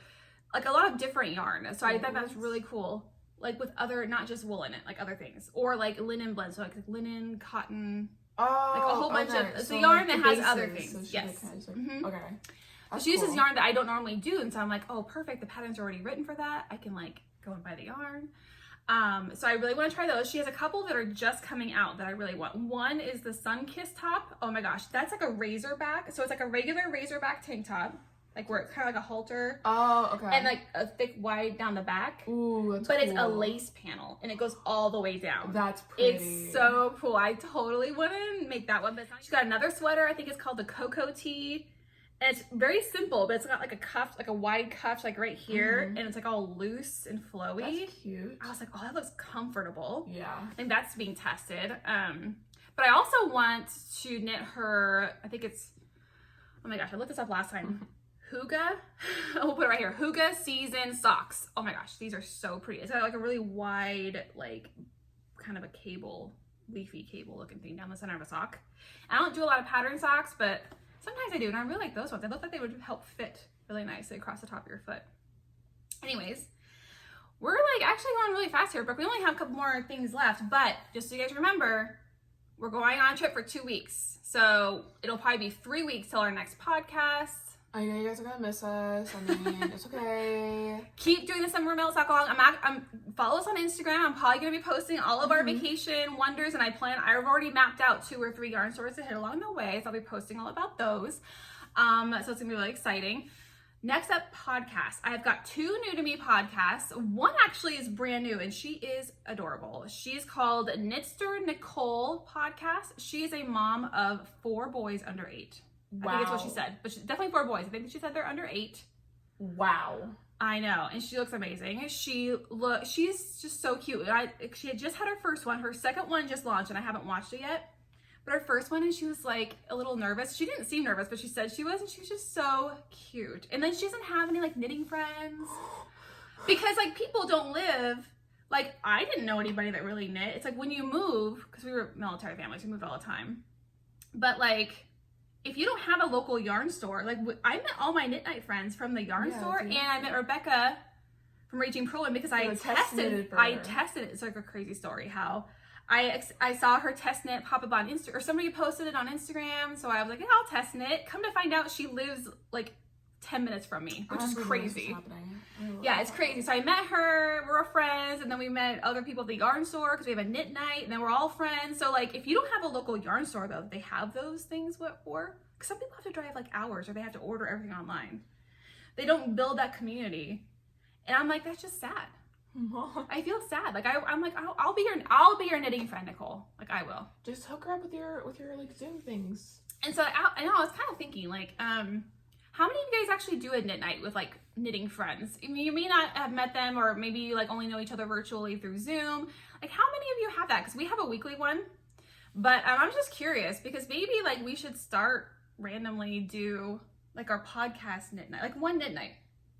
B: like a lot of different yarn. So I thought that was really cool. Like with other, not just wool in it, like other things. Or like linen blends, so like linen, cotton, like a whole bunch of, it's a yarn that has other things.
A: So
B: yes.
A: Okay.
B: So she uses yarn that I don't normally do, and so I'm like, oh, perfect, the pattern's already written for that. I can like go and buy the yarn. So I really want to try those. She has a couple that are just coming out that I really want. One is the Sun-Kissed top. Oh my gosh, that's like a razorback. So it's like a regular razorback tank top, like where it's kind of like a halter.
A: Oh, okay.
B: And like a thick wide down the back.
A: Ooh, that's
B: But
A: cool.
B: it's a lace panel and it goes all the way down.
A: That's pretty.
B: It's so cool. I totally want to make that one. But she's got another sweater. I think it's called the Cocoa Tee. And it's very simple, but it's got like a cuff, like a wide cuff, like right here. And it's like all loose and flowy.
A: That's cute.
B: I was like, oh, that looks comfortable.
A: Yeah.
B: I think that's being tested. But I also want to knit her, I think it's, oh my gosh, I looked this up last time. Hygge, we'll put it right here. Hygge Season Socks. Oh my gosh, these are so pretty. It's got like a really wide, like kind of a cable, leafy cable looking thing down the center of a sock. I don't do a lot of pattern socks, but sometimes I do, and I really like those ones. They look like they would help fit really nicely across the top of your foot. Anyways, we're like actually going really fast here, but we only have a couple more things left. But just so you guys remember, we're going on a trip for 2 weeks. So it'll probably be 3 weeks till our next podcast.
A: I know you guys are gonna miss us. I mean, it's okay.
B: Keep doing the summer mail talk along. Follow us on Instagram. I'm probably gonna be posting all of our vacation wonders, and I've already mapped out 2 or 3 yarn stores to hit along the way, so I'll be posting all about those. So it's gonna be really exciting. Next up, podcasts. I've got 2 new to me podcasts. One actually is brand new, and she is adorable. She's called Knitster Nicole Podcast. She is a mom of 4 boys under 8. Wow. I think it's what she said, but she's definitely 4 boys. I think she said they're under 8.
A: Wow.
B: I know, and she looks amazing. She's just so cute. She had just had her first one. Her second one just launched, and I haven't watched it yet. But her first one, and she was like a little nervous. She didn't seem nervous, but she said she was, and she was just so cute. And then she doesn't have any like knitting friends because like people don't live. Like I didn't know anybody that really knit. It's like when you move, because we were military families, we moved all the time. But like, if you don't have a local yarn store, like I met all my knit night friends from the yarn store, and I met Rebecca from Raging Pro, because I tested it. It's like a crazy story how I saw her test knit pop up on Instagram, or somebody posted it on Instagram, so I was like, yeah, I'll test knit. Come to find out, she lives like 10 minutes from me, which is crazy. Yeah, it's crazy. So I met her, we were friends, and then we met other people at the yarn store because we have a knit night, and then we're all friends. So like, if you don't have a local yarn store though, they have those things for, because some people have to drive like hours, or they have to order everything online. They don't build that community, and I'm like, that's just sad. I feel sad. Like I'm like, I'll be your knitting friend, Nicole. Like I will.
A: Just hook her up with your like Zoom things.
B: And so I know I was kind of thinking like, how many of you guys actually do a knit night with like knitting friends? I mean, you may not have met them, or maybe you like only know each other virtually through Zoom. Like how many of you have that? Because we have a weekly one, but I'm just curious because maybe like we should start randomly do like our podcast knit night, like one knit night.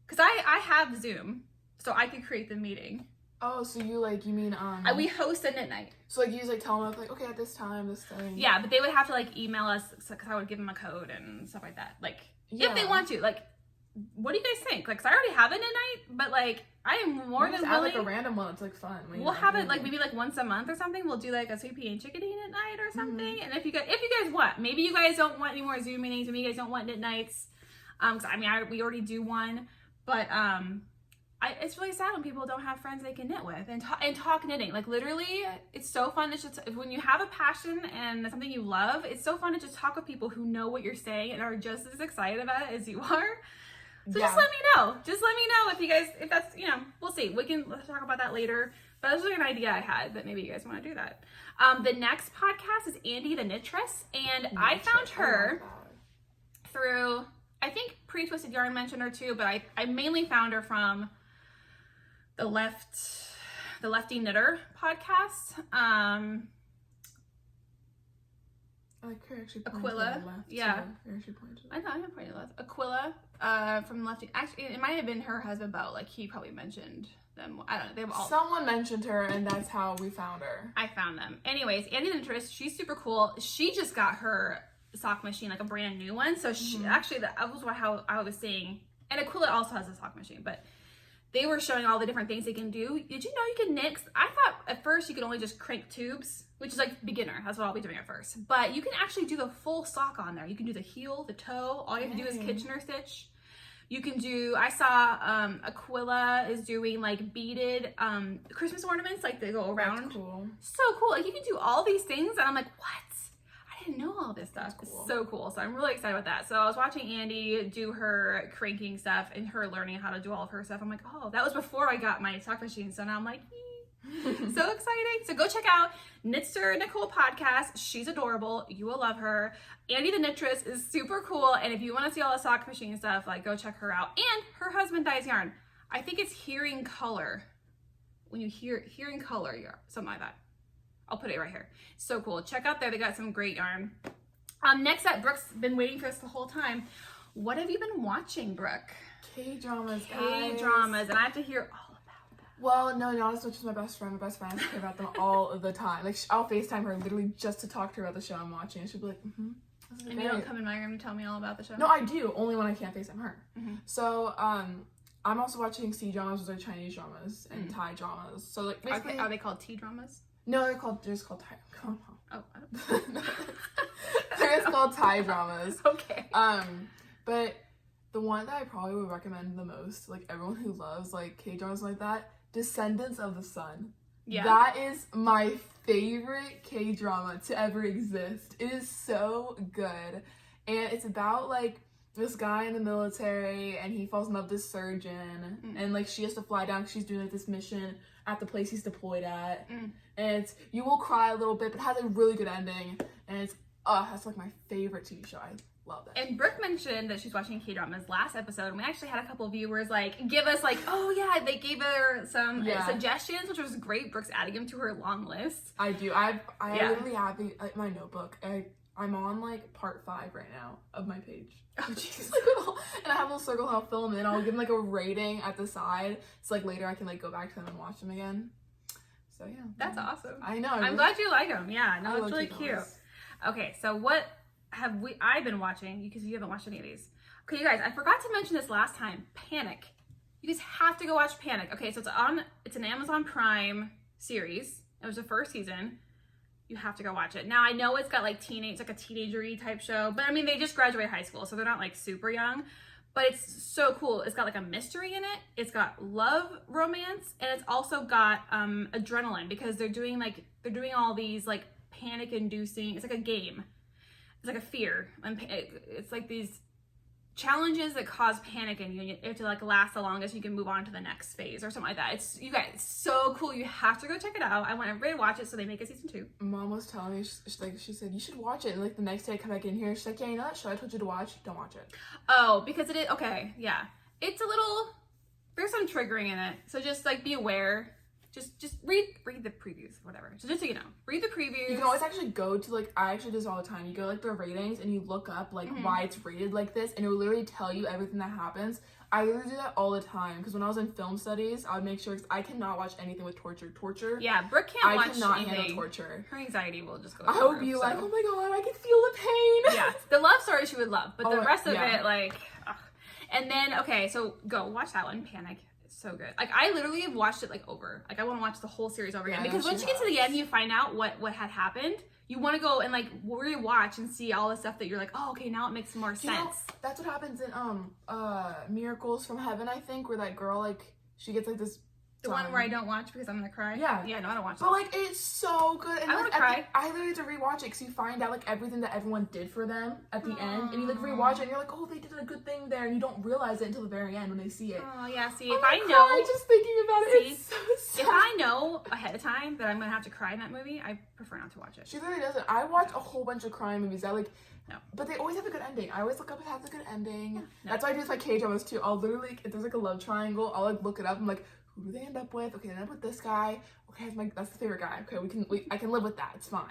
B: Because I have Zoom, so I could create the meeting.
A: Oh, so you mean
B: we host a knit night.
A: So like you just like tell them like, okay, at this time, this thing.
B: Yeah, but they would have to like email us because I would give them a code and stuff like that. Like if they want to, like, what do you guys think? Like, 'cause I already have a knit night, but like I am more than willing.
A: Add like a random one. It's like fun.
B: We'll have it like maybe like once a month or something. We'll do like a SweetPea Chickadee knit night or something. And if you guys want, maybe you guys don't want any more Zoom meetings, maybe you guys don't want knit nights. 'Cause I mean we already do one, but it's really sad when people don't have friends they can knit with and talk knitting. Like literally, it's so fun to just, when you have a passion and something you love, it's so fun to just talk with people who know what you're saying and are just as excited about it as you are. So
A: Yeah.
B: just let me know. Just let me know if you guys, if that's, we'll see. Let's talk about that later. But that was like an idea I had that maybe you guys want to do that. The next podcast is Andy the Knitress, and I found her through, I think Pre-Twisted Yarn mentioned her too, but I mainly found her from the Lefty Knitter podcast.
A: I like her actually.
B: Aquila, yeah. I know, I'm pointing left. Aquila, from Lefty. Actually, it might have been her husband, Bo. Like he probably mentioned them. I don't know. They've all.
A: Someone mentioned her, and that's how we found her.
B: I found them. Anyways, Andy the Knitress, she's super cool. She just got her sock machine, like a brand new one. So she actually, that was how I was saying. And Aquila also has a sock machine, but they were showing all the different things they can do. Did you know you can knit? I thought at first you could only just crank tubes, which is like beginner. That's what I'll be doing at first. But you can actually do the full sock on there. You can do the heel, the toe. All you have to do is Kitchener stitch. You can do, I saw Aquila is doing like beaded Christmas ornaments, like they go around.
A: That's cool.
B: So cool. Like you can do all these things. And I'm like, what? I didn't know all this stuff.
A: Cool.
B: It's so cool. So I'm really excited about that. So I was watching Andy do her cranking stuff and her learning how to do all of her stuff. I'm like, oh, that was before I got my sock machine. So now I'm like, so exciting. So go check out Knitster Nicole podcast. She's adorable. You will love her. Andy the Knitress is super cool. And if you want to see all the sock machine stuff, like go check her out. And her husband dyes yarn. I think it's Hearing Color. When you hear Hearing Color, something like that. I'll put it right here. So cool. Check out there. They got some great yarn. Next up, Brooke's been waiting for us the whole time. What have you been watching, Brooke?
A: K-dramas, guys.
B: K-dramas. And I have to hear all about them.
A: Well, no, not as much as my best friend. My best friend, I hear about them all of the time. Like, I'll FaceTime her literally just to talk to her about the show I'm watching. And she'll be like,
B: And you don't come in my room and tell me all about the show?
A: No, I do. Only when I can't FaceTime her. So, I'm also watching C-dramas, which are Chinese dramas, and Thai dramas. So, like, basically...
B: Are they called T-dramas?
A: No, they're just called Thai. Come on.
B: Oh, I don't know.
A: They're just called Thai dramas.
B: Okay.
A: But the one that I probably would recommend the most, like everyone who loves like K-dramas like that, Descendants of the Sun. Yeah. That is my favorite K-drama to ever exist. It is so good. And it's about like this guy in the military and he falls in love with this surgeon and like she has to fly down because she's doing like this mission at the place he's deployed at. And you will cry a little bit, but it has a really good ending. And it's that's like my favorite TV show. I love it.
B: And Brooke mentioned that she's watching K-dramas last episode, and we actually had a couple of viewers like give us like, oh yeah, they gave her some suggestions, which was great. Brooke's adding them to her long list.
A: I do. I literally have my notebook. I'm on like part 5 right now of my page. And I have a little circle how I'll fill them in. I'll give them like a rating at the side, so like later I can like go back to them and watch them again. So yeah,
B: that's awesome.
A: I know.
B: I'm glad you like them. Yeah, no, it's really cute. Okay, so what have I've been watching, because you haven't watched any of these. Okay, you guys, I forgot to mention this last time. Panic. You guys have to go watch Panic. Okay, so it's an Amazon Prime series. It was the first season. You have to go watch it. Now I know it's got like a teenager-y type show, but I mean they just graduate high school, so they're not like super young. But it's so cool. It's got like a mystery in it. It's got love romance, and it's also got adrenaline, because they're doing all these like panic-inducing. It's like a game. It's like a fear. It's like these challenges that cause panic in you, and you have to like last the longest. You can move on to the next phase or something like that. It's, you guys, it's so cool. You have to go check it out. I want everybody to watch it, so they make a season 2. Mom
A: was telling me, she said you should watch it, and like the next day I come back in here, she's like, yeah, you know that show I told you to watch? Don't watch it.
B: Oh, because it is, okay, yeah. It's a little, there's some triggering in it, so just like be aware. Just read the previews, whatever. So just so you know, read the previews.
A: You can always actually go to like, I actually do this all the time. You go like the ratings and you look up like why it's rated like this, and it will literally tell you everything that happens. I literally do that all the time, because when I was in film studies, I would make sure, because I cannot watch anything with torture.
B: Yeah, Brooke can't watch anything. I cannot handle
A: torture.
B: Her anxiety will just go.
A: I hope you like, oh my god, I can feel the pain.
B: Yeah, the love story she would love, but the rest of it, like, ugh. And then okay, so go watch that one, Panic. So good. Like I literally have watched it like over. Like I want to watch the whole series over again, because once you get to the end, you find out what had happened. You want to go and like rewatch and see all the stuff that you're like, oh, okay, now it makes more sense.
A: Know, that's what happens in Miracles from Heaven, I think, where that girl like she gets like this
B: The one where I don't watch because I'm gonna cry?
A: Yeah.
B: Yeah, no, I don't watch
A: But,
B: that.
A: like, it's so good. And,
B: I
A: like,
B: wanna cry.
A: I literally had to rewatch it because you find out, like, everything that everyone did for them at the end. And you, like, rewatch it and you're like, oh, they did a good thing there. And you don't realize it until the very end when they see it.
B: Oh, yeah, see,
A: Oh,
B: if I
A: God,
B: know...
A: just thinking about it, it's so sad.
B: If I know ahead of time that I'm gonna have to cry in that movie, I prefer not to watch it.
A: She literally doesn't. I watch a whole bunch of crime movies that, like...
B: No.
A: But they always have a good ending. I always look up if it has a good ending.
B: No.
A: That's why I do this with my K-dramas, too. I'll literally... If there's, like, a love triangle, I'll, like, look it up. I'm like... Who do they end up with? Okay, they end up with this guy. Okay, that's the favorite guy. Okay, I can live with that. It's fine.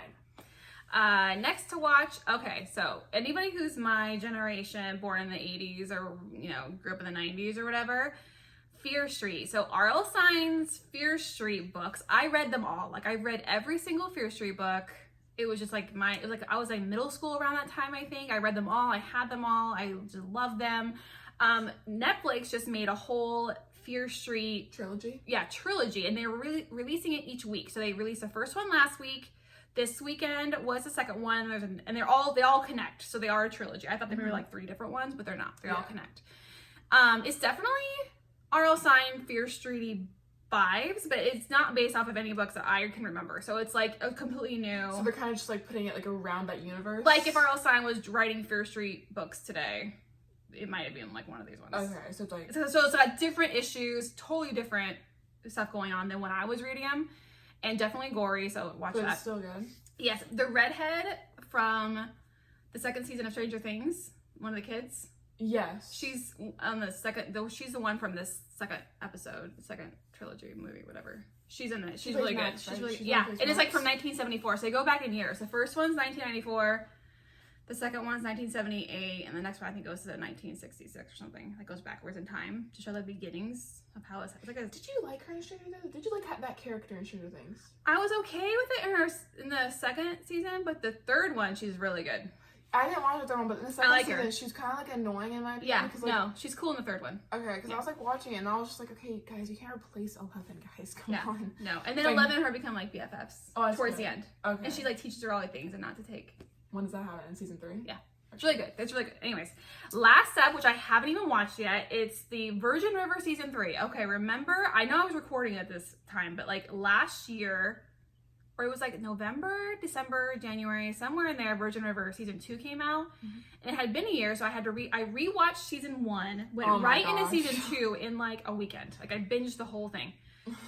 B: Next to watch. Okay, so anybody who's my generation, born in the 80s or, you know, grew up in the 90s or whatever, Fear Street. So R.L. Stine's Fear Street books. I read them all. Like, I read every single Fear Street book. It was just like I was like middle school around that time, I think. I read them all. I had them all. I just loved them. Netflix just made a whole Fear Street
A: Trilogy?
B: Yeah, trilogy, and they were releasing it each week. So they released the first one last week. This weekend was the second one, and they all connect. So they are a trilogy. I thought they were like 3 different ones, but they're not. They all connect. It's definitely R.L. Stine Fear Streety vibes, but it's not based off of any books that I can remember. So it's like a completely new.
A: So they're kind of just like putting it like around that universe.
B: Like if R.L. Stine was writing Fear Street books today, it might have been like one of these ones.
A: Okay, so it's like...
B: So it's got different issues, totally different stuff going on than when I was reading them. And definitely gory, so watch that.
A: But it's still good.
B: Yes, the redhead from the second season of Stranger Things, one of the kids.
A: Yes.
B: She's on the second, though she's the one from this second episode, the second trilogy movie, whatever. She's in it. She's really good.
A: Max,
B: She's
A: right?
B: really
A: She's
B: yeah.
A: like
B: It is like from 1974, so they go back in years. The first one's 1994. The second one's 1978, and the next one I think goes to 1966 or something. That goes backwards in time to show the beginnings of how it's like.
A: Did you like her in Stranger Things? Did you like that character in Stranger Things?
B: I was okay with it in the second season, but the third one she's really good.
A: I didn't watch the third one, but in the second
B: like
A: season,
B: her.
A: she's kind of like annoying in my opinion.
B: Yeah,
A: like,
B: no, she's cool in the third one.
A: Okay, because I was like watching it, and I was just like, okay, guys, you can't replace 11, guys. Come on.
B: No, and then
A: Like,
B: 11 and her become like BFFs towards the end.
A: Okay.
B: And she like teaches her all the things and not to take.
A: When does that happen? In season 3?
B: Yeah. It's really good. It's really good. Anyways, last up, which I haven't even watched yet, it's the Virgin River season 3. Okay, remember, I know I was recording at this time, but like last year, or it was like November, December, January, somewhere in there, Virgin River season 2 came out. And it had been a year, so I had to I rewatched season 1, went right into season 2 in like a weekend. Like I binged the whole thing.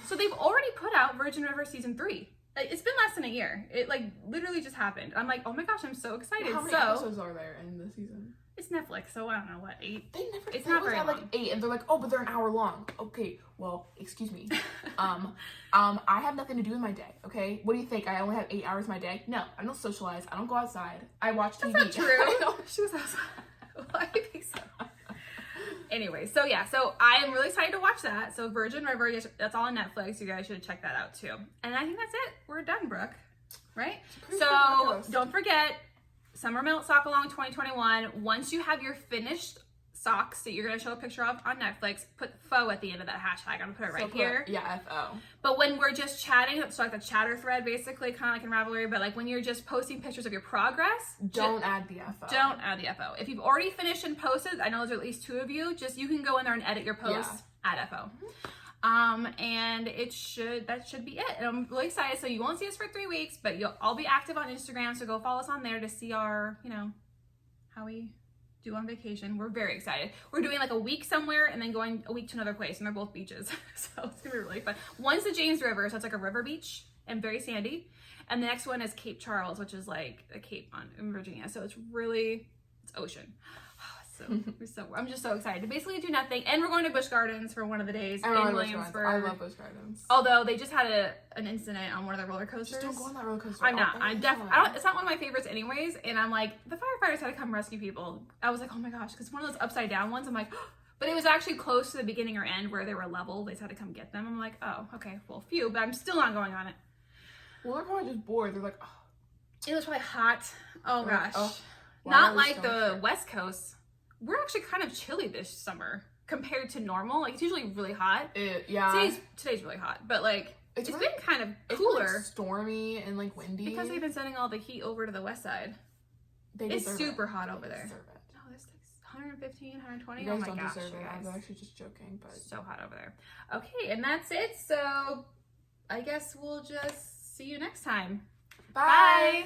B: So they've already put out Virgin River season 3. Like, it's been less than a year. It like literally just happened. I'm like, oh my gosh, I'm so excited.
A: How many episodes are there in the season?
B: It's Netflix, so I don't know what, 8.
A: It's not very long. Like 8, and they're like, oh, but they're an hour long. Okay, well, excuse me. I have nothing to do in my day. Okay, what do you think? I only have 8 hours in my day? No, I don't socialize. I don't go outside. I watch TV.
B: That's not true. She was outside. Well, I think so. Anyway, so yeah, so I am really excited to watch that. So Virgin River, that's all on Netflix. You guys should check that out too. And I think that's it. We're done, Brooke. Right? So don't forget, Summer Melt Sock Along 2021. Once you have your finished socks that you're going to show a picture of on Netflix, put FO at the end of that hashtag. I'm going to put it right here.
A: Yeah, FO. But
B: when we're just chatting, it's like the chatter thread basically, kind of like in Ravelry, but like when you're just posting pictures of your progress,
A: don't add the FO.
B: Don't add the FO. If you've already finished and posted, I know there's at least 2 of you, you can go in there and edit your post, add FO. And that should be it. And I'm really excited. So you won't see us for 3 weeks, but I'll be active on Instagram. So go follow us on there to see our, how we do on vacation. We're very excited. We're doing like a week somewhere and then going a week to another place, and they're both beaches. So it's gonna be really fun. One's the James River, so it's like a river beach and very sandy. And the next one is Cape Charles, which is like a cape in Virginia. So it's ocean. I'm just so excited to basically do nothing. And we're going to Busch Gardens for one of the days in Williamsburg.
A: I love Busch Gardens.
B: Although they just had an incident on one of the roller coasters.
A: Just don't go on that roller coaster.
B: I'm not. It's not one of my favorites anyways. And I'm like, the firefighters had to come rescue people. I was like, oh my gosh, because one of those upside down ones, I'm like, but it was actually close to the beginning or end where they were level. They just had to come get them. I'm like, oh, okay, well, phew, but I'm still not going on it.
A: Well, they're probably just bored. They're like, oh.
B: It was probably hot. Oh gosh.
A: Wow,
B: not like the West Coast. We're actually kind of chilly this summer compared to normal. Like, it's usually really hot.
A: Yeah.
B: Today's really hot, but like it's
A: really,
B: been kind of cooler.
A: It's like stormy and like windy.
B: Because they've been sending all the heat over to the west side. It's super hot over there.
A: No, this
B: 115, 120.
A: You guys
B: oh my
A: don't
B: gosh,
A: deserve
B: you
A: it.
B: guys.
A: I'm actually just joking, but
B: So hot over there. Okay, and that's it. So I guess we'll just see you next time.
A: bye.